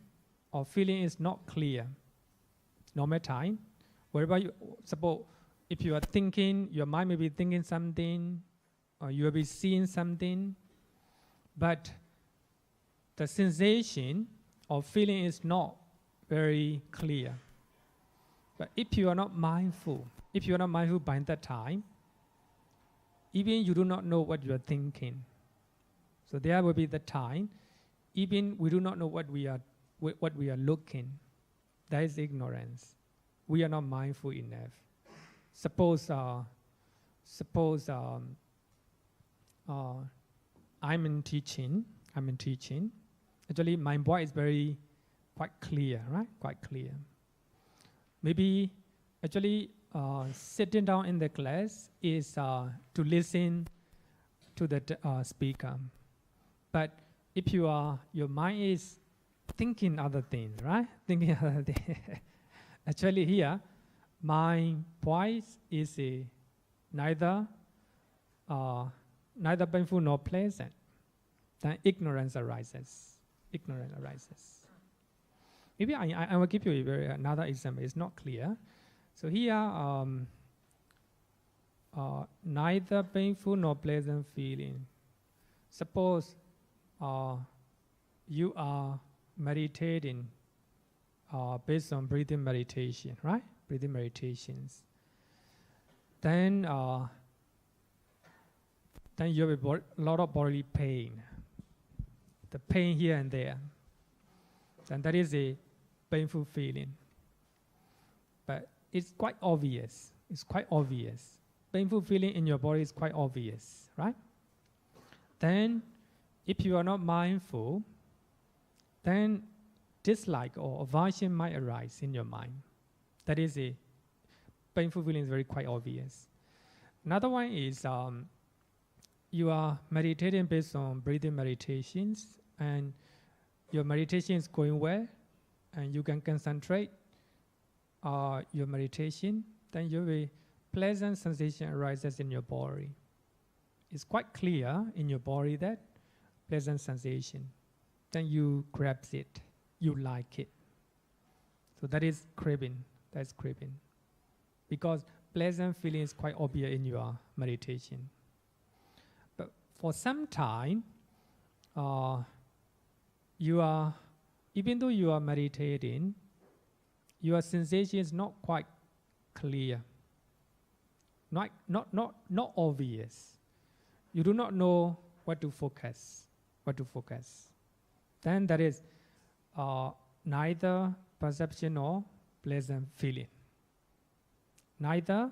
or feeling is not clear. Normal time, wherever you, suppose if you are thinking, your mind may be thinking something, or you will be seeing something, but the sensation or feeling is not very clear. But if you are not mindful by that time, even you do not know what you are thinking. So there will be the time, even we do not know what we are looking. That is ignorance. We are not mindful enough. Suppose I'm in teaching. Actually, my voice is very quite clear, right? Quite clear. Maybe actually sitting down in the class is to listen to the speaker. But if your mind is thinking other things, right? Thinking other things. Actually here, my voice is neither painful nor pleasant. Then ignorance arises. Maybe I will give you another example. It's not clear. So here, neither painful nor pleasant feeling. Suppose you are meditating based on breathing meditation, right? Breathing meditations. Then you have a lot of bodily pain. The pain here and there. And that is a painful feeling. But it's quite obvious. Painful feeling in your body is quite obvious, right? Then, if you are not mindful, then dislike or aversion might arise in your mind. That is a painful feeling is very quite obvious. Another one is you are meditating based on breathing meditations, and your meditation is going well, and you can concentrate your meditation, then you will pleasant sensation arises in your body. It's quite clear in your body that pleasant sensation. Then you grab it, you like it. So that is craving. That's craving. Because pleasant feeling is quite obvious in your meditation. But for some time, even though you are meditating, your sensation is not quite clear, not obvious. You do not know what to focus. Then there is neither perception nor pleasant feeling. Neither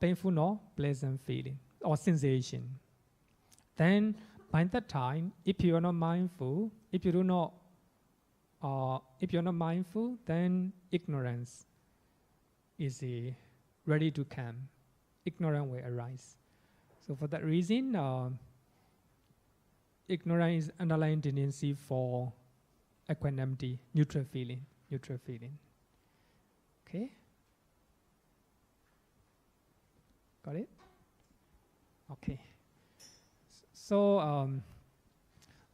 painful nor pleasant feeling or sensation. Then by that time, if you are not mindful, if you're not mindful, then ignorance is ready to come. Ignorance will arise. So for that reason, ignorance is underlying tendency for equanimity, neutral feeling. Okay? Got it? Okay. So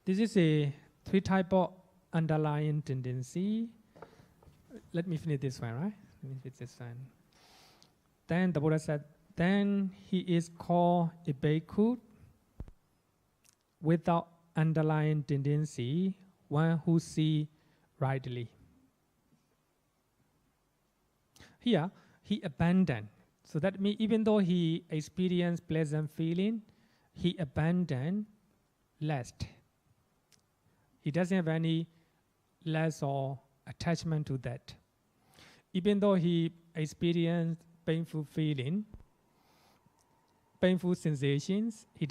this is a 3 type of underlying tendency. Let me finish this one, right? Let me finish this one. Then the Buddha said, then he is called a bhikkhu without underlying tendency, one who sees rightly. Here, he abandoned. So that means even though he experienced pleasant feeling, he abandoned lust. He doesn't have any lust or attachment to that. Even though he experienced painful feeling, painful sensations, he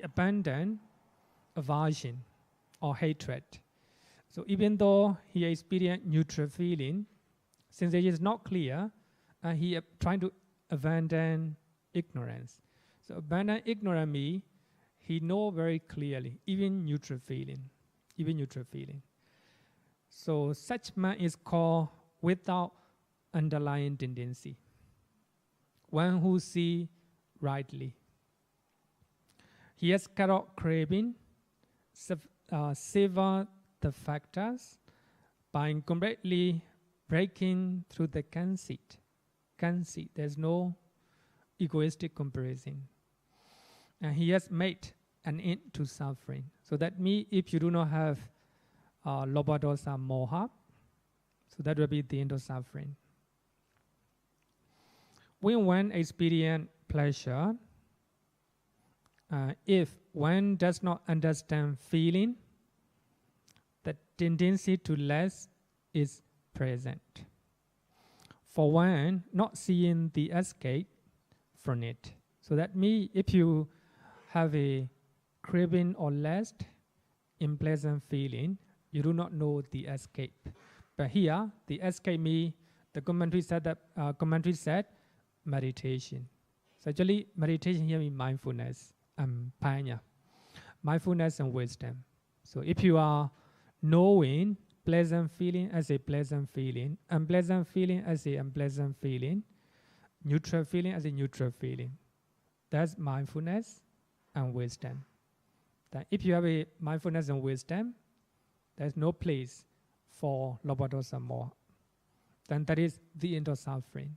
abandoned aversion or hatred. So even though he experienced neutral feeling, sensation is not clear, and he trying to abandon ignorance. So abandon ignorance means he know very clearly, even neutral feeling. So such man is called without underlying tendency, one who see rightly. He has cut off craving, sever the factors by completely breaking through the conceit. There's no egoistic comparison. And he has made an end to suffering. So that means if you do not have lobha, dosa, moha, so that will be the end of suffering. When one experiences pleasure, if one does not understand feeling, the tendency to lust is present. For one, not seeing the escape from it. So that means if you have a craving or lust, unpleasant feeling, you do not know the escape. But here, the escape means the commentary said meditation. So actually, meditation here means mindfulness and panya. Mindfulness and wisdom. So if you are knowing pleasant feeling as a pleasant feeling, unpleasant feeling as a unpleasant feeling, neutral feeling as a neutral feeling, that's mindfulness and wisdom. That if you have a mindfulness and wisdom, there's no place for lobha, dosa, moha. Then that is the end of suffering.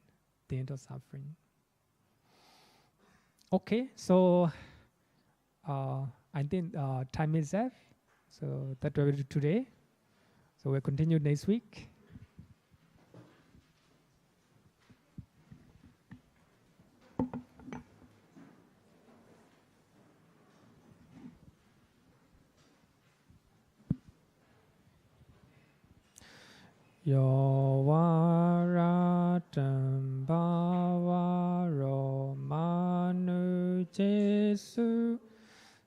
Okay, so I think time is up. So that we will do today. So we'll continue next week. Yo varatam bhavaro manu jesu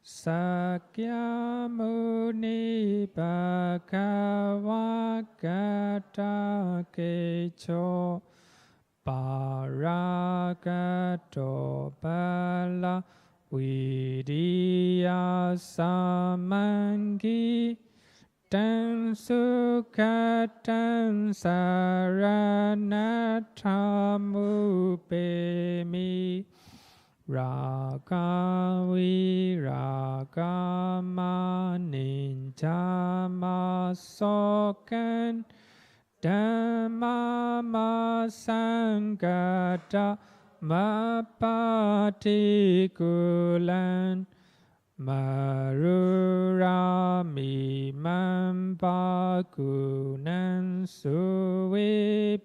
Sakya muni bhagava gata kecho paragato bala vidya samangi Tan sukatan saranathamupemi raga viraga maninjamasokan dhammama sangata mapatikulan marurami mampagunan suwipatan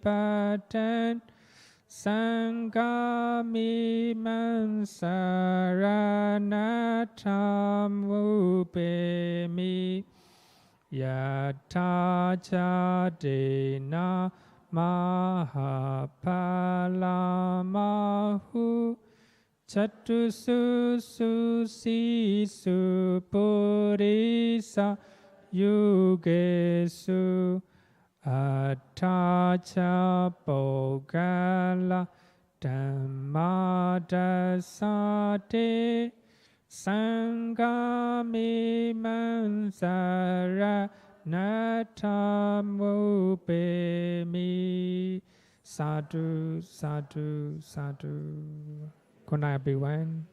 sangkami mansaranatamupemi yatha jadena mahapalamahu Chatusu susisu purisa yugesu attacha pogala dhammadasate sangami mansara natamupemi. Sadhu, sadhu, sadhu. Good night, everyone.